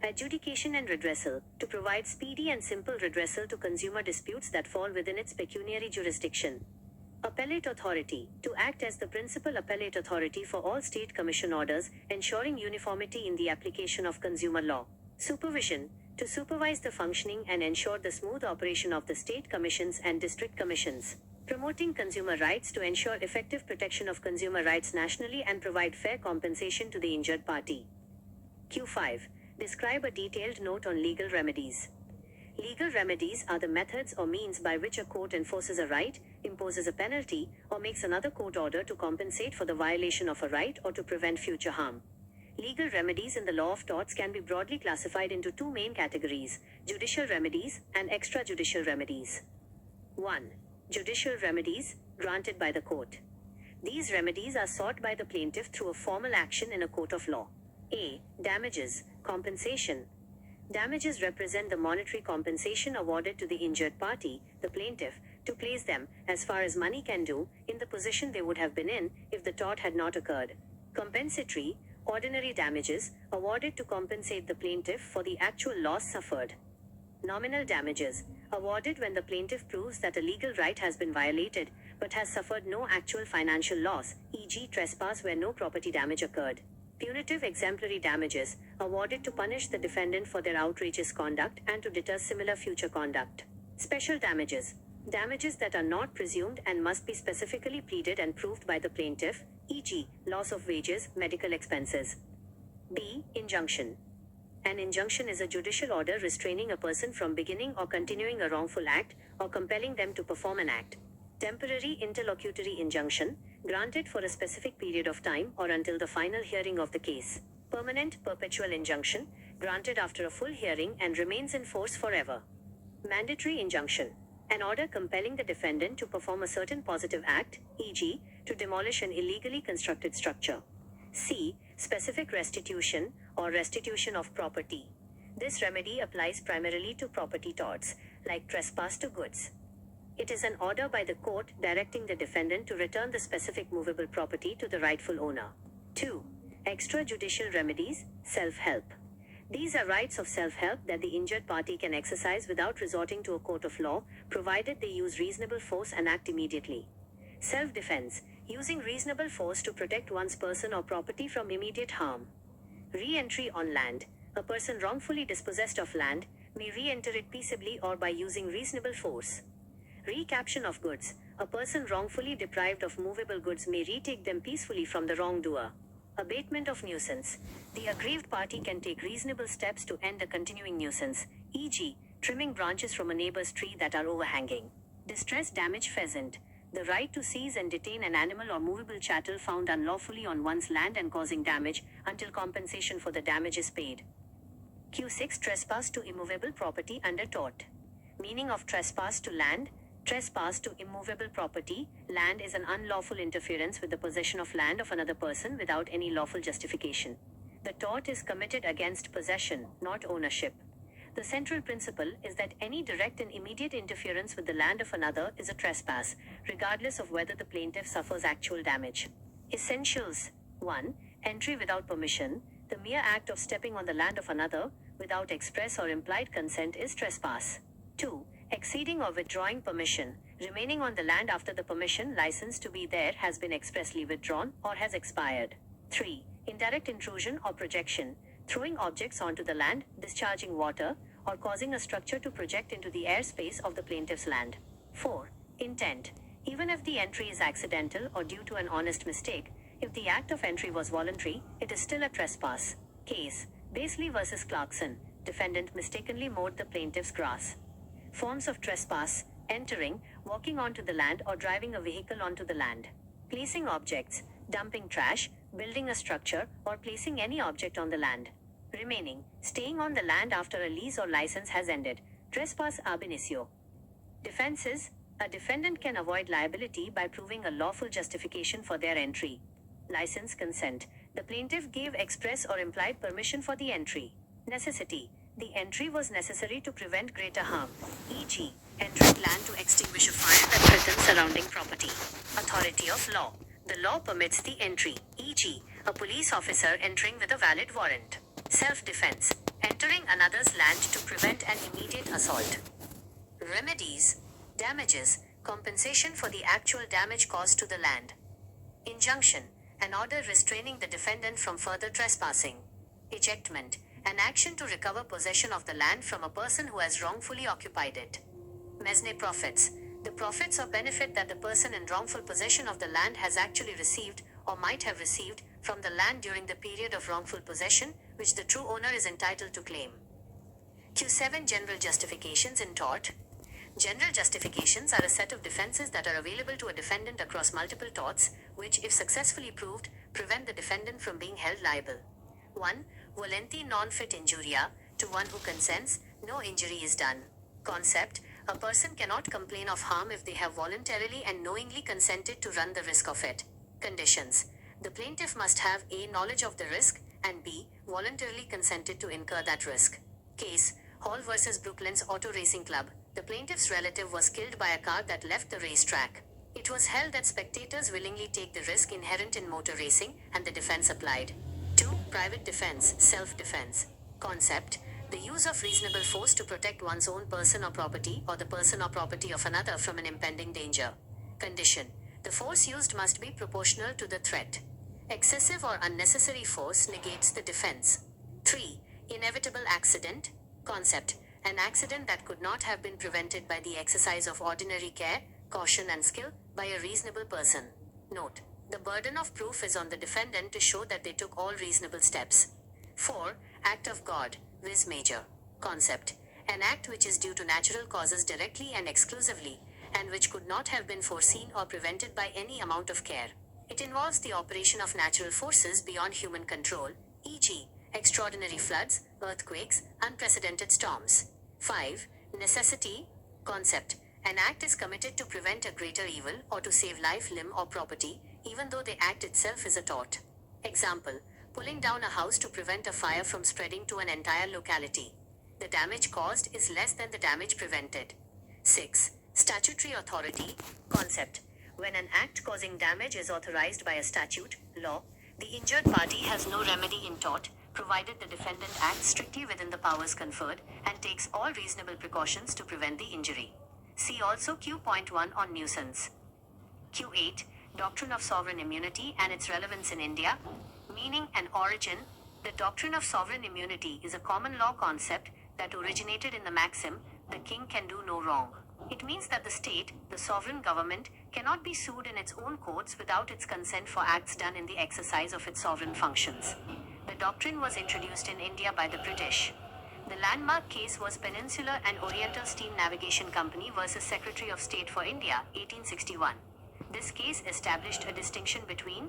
adjudication and redressal, to provide speedy and simple redressal to consumer disputes that fall within its pecuniary jurisdiction. Appellate authority, to act as the principal appellate authority for all state commission orders, ensuring uniformity in the application of consumer law. Supervision, to supervise the functioning and ensure the smooth operation of the state commissions and district commissions. Promoting consumer rights, to ensure effective protection of consumer rights nationally and provide fair compensation to the injured party. Q5. Describe a detailed note on legal remedies. Legal remedies are the methods or means by which a court enforces a right, imposes a penalty, or makes another court order to compensate for the violation of a right or to prevent future harm. Legal remedies in the law of torts can be broadly classified into two main categories: judicial remedies and extrajudicial remedies. 1. Judicial remedies, granted by the court. These remedies are sought by the plaintiff through a formal action in a court of law. A. Damages, compensation. Damages represent the monetary compensation awarded to the injured party, the plaintiff, to place them, as far as money can do, in the position they would have been in if the tort had not occurred. Compensatory, ordinary damages, awarded to compensate the plaintiff for the actual loss suffered. Nominal damages, awarded when the plaintiff proves that a legal right has been violated, but has suffered no actual financial loss, e.g. trespass where no property damage occurred. Punitive exemplary damages, awarded to punish the defendant for their outrageous conduct and to deter similar future conduct. Special damages, damages that are not presumed and must be specifically pleaded and proved by the plaintiff, e.g., loss of wages, medical expenses. B. Injunction. An injunction is a judicial order restraining a person from beginning or continuing a wrongful act, or compelling them to perform an act. Temporary interlocutory injunction, granted for a specific period of time or until the final hearing of the case. Permanent perpetual injunction, granted after a full hearing and remains in force forever. Mandatory injunction, an order compelling the defendant to perform a certain positive act, e.g., to demolish an illegally constructed structure. C. Specific restitution, or restitution of property. This remedy applies primarily to property torts, like trespass to goods. It is an order by the court directing the defendant to return the specific movable property to the rightful owner. 2. Extrajudicial remedies, self-help. These are rights of self-help that the injured party can exercise without resorting to a court of law, provided they use reasonable force and act immediately. Self-defense, using reasonable force to protect one's person or property from immediate harm. Re-entry on land. A person wrongfully dispossessed of land may re-enter it peaceably or by using reasonable force. Recaption of goods. A person wrongfully deprived of movable goods may retake them peacefully from the wrongdoer. Abatement of nuisance. The aggrieved party can take reasonable steps to end a continuing nuisance, e.g., trimming branches from a neighbor's tree that are overhanging. Distress damage pheasant. The right to seize and detain an animal or movable chattel found unlawfully on one's land and causing damage, until compensation for the damage is paid. Q6. Trespass to immovable property under tort. Meaning of trespass to land. Trespass to immovable property, land is an unlawful interference with the possession of land of another person without any lawful justification. The tort is committed against possession, not ownership. The central principle is that any direct and immediate interference with the land of another is a trespass, regardless of whether the plaintiff suffers actual damage. Essentials. 1. Entry without permission. The mere act of stepping on the land of another, without express or implied consent, is trespass. 2. Exceeding or withdrawing permission. Remaining on the land after the permission license to be there has been expressly withdrawn or has expired. 3. Indirect intrusion or projection. Throwing objects onto the land, discharging water, or causing a structure to project into the airspace of the plaintiff's land. 4. Intent. Even if the entry is accidental or due to an honest mistake, if the act of entry was voluntary, it is still a trespass. Case. Basley vs. Clarkson. Defendant mistakenly mowed the plaintiff's grass. Forms of trespass: entering, walking onto the land or driving a vehicle onto the land. Placing objects, dumping trash, building a structure, or placing any object on the land. Remaining, staying on the land after a lease or license has ended. Trespass ab initio. Defenses: a defendant can avoid liability by proving a lawful justification for their entry. License consent. The plaintiff gave express or implied permission for the entry. Necessity. The entry was necessary to prevent greater harm, e.g., entering land to extinguish a fire that threatens surrounding property. Authority of law. The law permits the entry, e.g., a police officer entering with a valid warrant. Self-defense. Entering another's land to prevent an immediate assault. Remedies. Damages. Compensation for the actual damage caused to the land. Injunction. An order restraining the defendant from further trespassing. Ejectment. An action to recover possession of the land from a person who has wrongfully occupied it. Mesne profits. The profits or benefit that the person in wrongful possession of the land has actually received, or might have received, from the land during the period of wrongful possession, which the true owner is entitled to claim. Q7. General justifications in tort. General justifications are a set of defenses that are available to a defendant across multiple torts, which, if successfully proved, prevent the defendant from being held liable. 1. Volenti non fit injuria. To one who consents, no injury is done. Concept: a person cannot complain of harm if they have voluntarily and knowingly consented to run the risk of it. Conditions: the plaintiff must have A. knowledge of the risk, and B. voluntarily consented to incur that risk. Case, Hall vs. Brooklands Auto Racing Club. The plaintiff's relative was killed by a car that left the racetrack. It was held that spectators willingly take the risk inherent in motor racing, and the defense applied. 2. Private defense, self-defense. Concept: the use of reasonable force to protect one's own person or property, or the person or property of another from an impending danger. Condition: the force used must be proportional to the threat. Excessive or unnecessary force negates the defense. 3. Inevitable accident. Concept: an accident that could not have been prevented by the exercise of ordinary care, caution and skill by a reasonable person. Note: the burden of proof is on the defendant to show that they took all reasonable steps. 4. Act of God, vis major. Concept: an act which is due to natural causes directly and exclusively, and which could not have been foreseen or prevented by any amount of care. It involves the operation of natural forces beyond human control, e.g., extraordinary floods, earthquakes, unprecedented storms. 5. Necessity. Concept: an act is committed to prevent a greater evil or to save life, limb or property, even though the act itself is a tort. Example: pulling down a house to prevent a fire from spreading to an entire locality. The damage caused is less than the damage prevented. 6. Statutory authority. Concept: when an act causing damage is authorized by a statute, law, the injured party has no remedy in tort, provided the defendant acts strictly within the powers conferred and takes all reasonable precautions to prevent the injury. See also Q.1 on nuisance. Q8. Doctrine of sovereign immunity and its relevance in India. Meaning and origin. The doctrine of sovereign immunity is a common law concept that originated in the maxim, "the king can do no wrong." It means that the state, the sovereign government, cannot be sued in its own courts without its consent for acts done in the exercise of its sovereign functions. The doctrine was introduced in India by the British. The landmark case was Peninsular and Oriental Steam Navigation Company versus Secretary of State for India, 1861. This case established a distinction between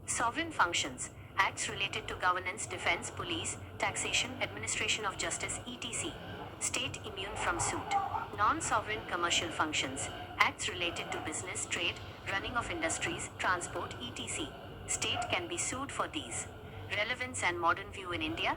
sovereign functions, acts related to governance, defense, police, taxation, administration of justice, etc. State immune from suit. Non-sovereign commercial functions, acts related to business, trade, running of industries, transport, etc. State can be sued for these. Relevance and modern view in India.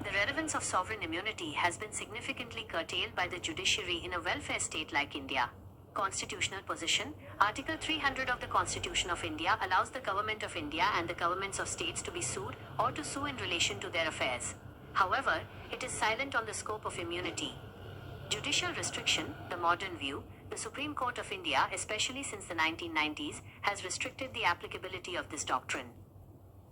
The relevance of sovereign immunity has been significantly curtailed by the judiciary in a welfare state like India. Constitutional position. Article 300 of the Constitution of India allows the Government of India and the governments of states to be sued or to sue in relation to their affairs. However, it is silent on the scope of immunity. Judicial restriction. The modern view. The Supreme Court of India, especially since the 1990s, has restricted the applicability of this doctrine.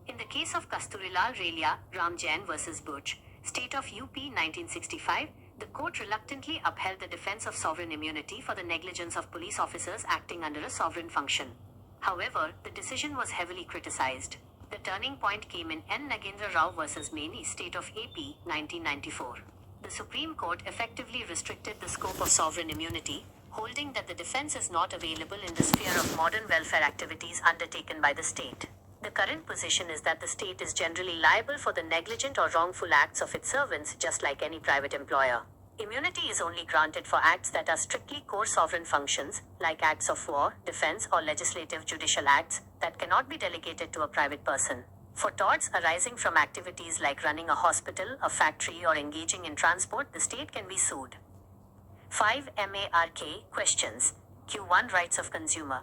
In the case of Kasturilal Relia, Ram Jain vs. Bush, State of UP 1965, the court reluctantly upheld the defense of sovereign immunity for the negligence of police officers acting under a sovereign function. However, the decision was heavily criticized. The turning point came in N. Nagendra Rao vs. Maini, State of AP, 1994. The Supreme Court effectively restricted the scope of sovereign immunity, holding that the defense is not available in the sphere of modern welfare activities undertaken by the state. The current position is that the state is generally liable for the negligent or wrongful acts of its servants, just like any private employer. Immunity is only granted for acts that are strictly core sovereign functions, like acts of war, defense, or legislative judicial acts, that cannot be delegated to a private person. For torts arising from activities like running a hospital, a factory, or engaging in transport, the state can be sued. 5 MARK questions. Q1 Rights of Consumer.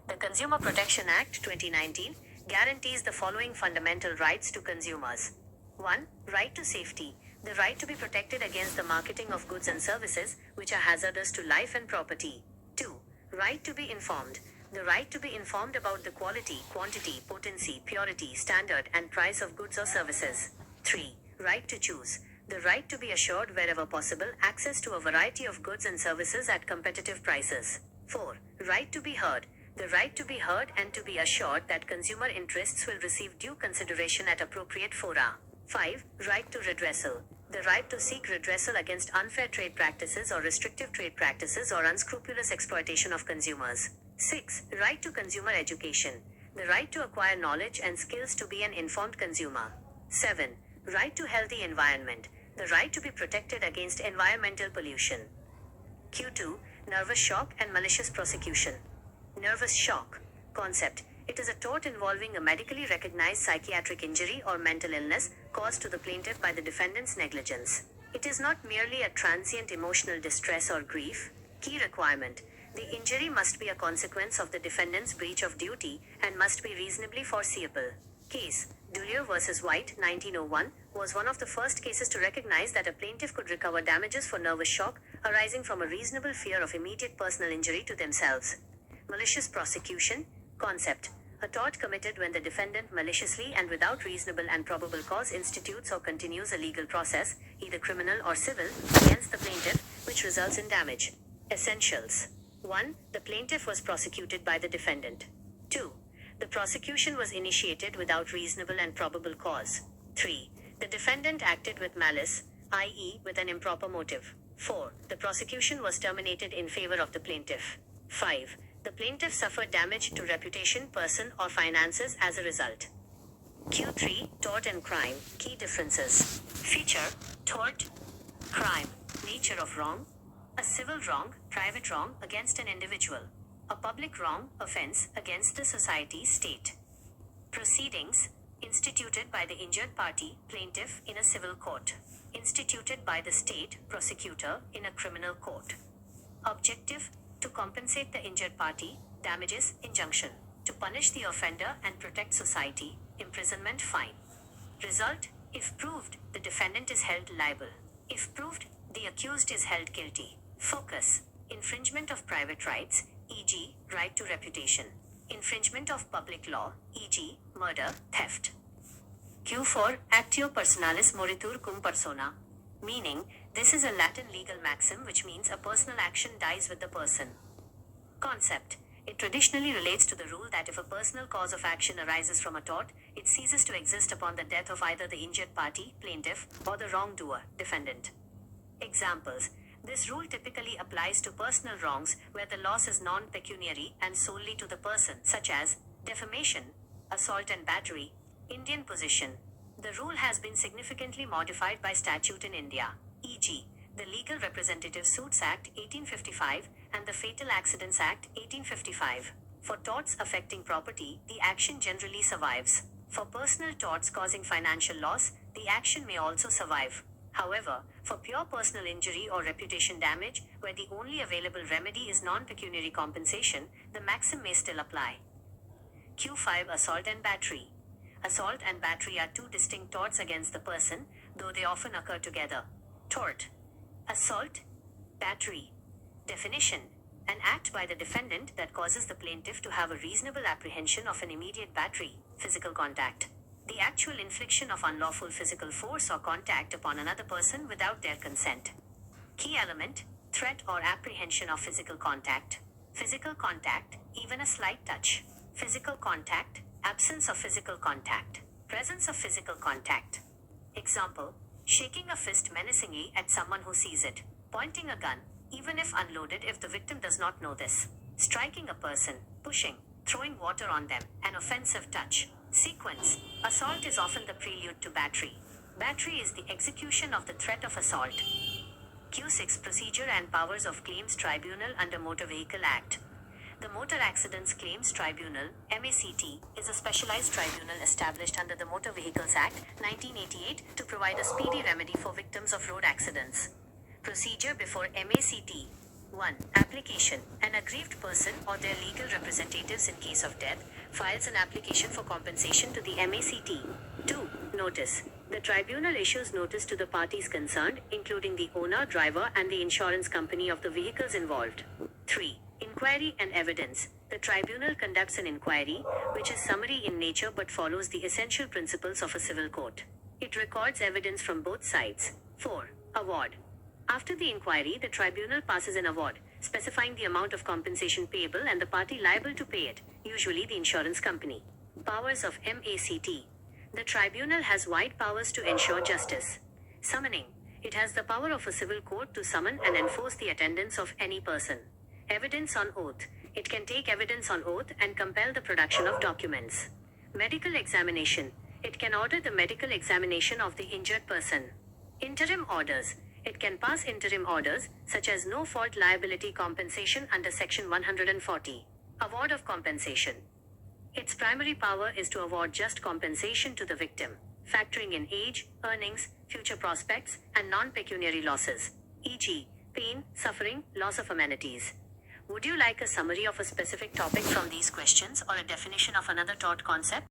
The Consumer Protection Act 2019 guarantees the following fundamental rights to consumers. 1. Right to safety. The right to be protected against the marketing of goods and services which are hazardous to life and property. 2. Right to be informed. The right to be informed about the quality, quantity, potency, purity, standard, and price of goods or services. 3. Right to choose. The right to be assured wherever possible access to a variety of goods and services at competitive prices. 4. Right to be heard. The right to be heard and to be assured that consumer interests will receive due consideration at appropriate fora. 5. Right to redressal. The right to seek redressal against unfair trade practices or restrictive trade practices or unscrupulous exploitation of consumers. 6. Right to consumer education. The right to acquire knowledge and skills to be an informed consumer. 7. Right to healthy environment. The right to be protected against environmental pollution. Q2. Nervous shock and malicious prosecution. Nervous shock. Concept. It is a tort involving a medically recognized psychiatric injury or mental illness caused to the plaintiff by the defendant's negligence. It is not merely a transient emotional distress or grief. Key requirement. The injury must be a consequence of the defendant's breach of duty and must be reasonably foreseeable. Case: Dulier vs. White, 1901, was one of the first cases to recognize that a plaintiff could recover damages for nervous shock arising from a reasonable fear of immediate personal injury to themselves. Malicious prosecution. Concept: a tort committed when the defendant maliciously and without reasonable and probable cause institutes or continues a legal process, either criminal or civil, against the plaintiff, which results in damage. Essentials. 1. The plaintiff was prosecuted by the defendant. 2. The prosecution was initiated without reasonable and probable cause. 3. The defendant acted with malice, i.e., with an improper motive. 4. The prosecution was terminated in favor of the plaintiff. 5. The plaintiff suffered damage to reputation, person, or finances as a result. Q3. Tort and crime. Key differences. Feature: tort, crime. Nature of wrong: a civil wrong, private wrong against an individual. A public wrong, offense against the society, state. Proceedings: instituted by the injured party, plaintiff, in a civil court. Instituted by the state, prosecutor, in a criminal court. Objective: to compensate the injured party, damages, injunction. To punish the offender and protect society, imprisonment, fine. Result: if proved, the defendant is held liable. If proved, the accused is held guilty. Focus: infringement of private rights, e.g., right to reputation. Infringement of public law, e.g., murder, theft. Q4. Actio personalis moritur cum persona. Meaning, this is a Latin legal maxim which means a personal action dies with the person. Concept: it traditionally relates to the rule that if a personal cause of action arises from a tort, it ceases to exist upon the death of either the injured party, plaintiff, or the wrongdoer, defendant. Examples: this rule typically applies to personal wrongs where the loss is non-pecuniary and solely to the person, such as defamation, assault and battery. Indian position: the rule has been significantly modified by statute in India, e.g., the Legal Representative Suits Act 1855 and the Fatal Accidents Act 1855. For torts affecting property, the action generally survives. For personal torts causing financial loss, the action may also survive. However, for pure personal injury or reputation damage, where the only available remedy is non-pecuniary compensation, the maxim may still apply. Q5. Assault and battery. Assault and battery are two distinct torts against the person, though they often occur together. Tort: assault, battery. Definition: an act by the defendant that causes the plaintiff to have a reasonable apprehension of an immediate battery, physical contact. The actual infliction of unlawful physical force or contact upon another person without their consent. Key element: threat or apprehension of physical contact. Physical contact, even a slight touch. Physical contact, absence of physical contact. Presence of physical contact. Example: shaking a fist menacingly at someone who sees it. Pointing a gun, even if unloaded if the victim does not know this. Striking a person, pushing, throwing water on them, an offensive touch. Sequence: assault is often the prelude to battery. Battery is the execution of the threat of assault. Q6. Procedure and powers of Claims Tribunal under Motor Vehicle Act. The Motor Accidents Claims Tribunal, MACT, is a specialized tribunal established under the Motor Vehicles Act, 1988, to provide a speedy remedy for victims of road accidents. Procedure before MACT. 1. Application. An aggrieved person or their legal representatives in case of death files an application for compensation to the MACT. 2. Notice. The tribunal issues notice to the parties concerned, including the owner, driver, and the insurance company of the vehicles involved. 3. Inquiry and evidence. The tribunal conducts an inquiry, which is summary in nature but follows the essential principles of a civil court. It records evidence from both sides. 4. Award. After the inquiry, the tribunal passes an award, specifying the amount of compensation payable and the party liable to pay it, usually the insurance company. Powers of MACT. The tribunal has wide powers to ensure justice. Summoning. It has the power of a civil court to summon and enforce the attendance of any person. Evidence on oath. It can take evidence on oath and compel the production of documents. Medical examination. It can order the medical examination of the injured person. Interim orders. It can pass interim orders, such as no-fault liability compensation under Section 140. Award of compensation. Its primary power is to award just compensation to the victim. factoring in age, earnings, future prospects, and non-pecuniary losses, e.g., pain, suffering, loss of amenities. Would you like a summary of a specific topic from these questions or a definition of another tort concept?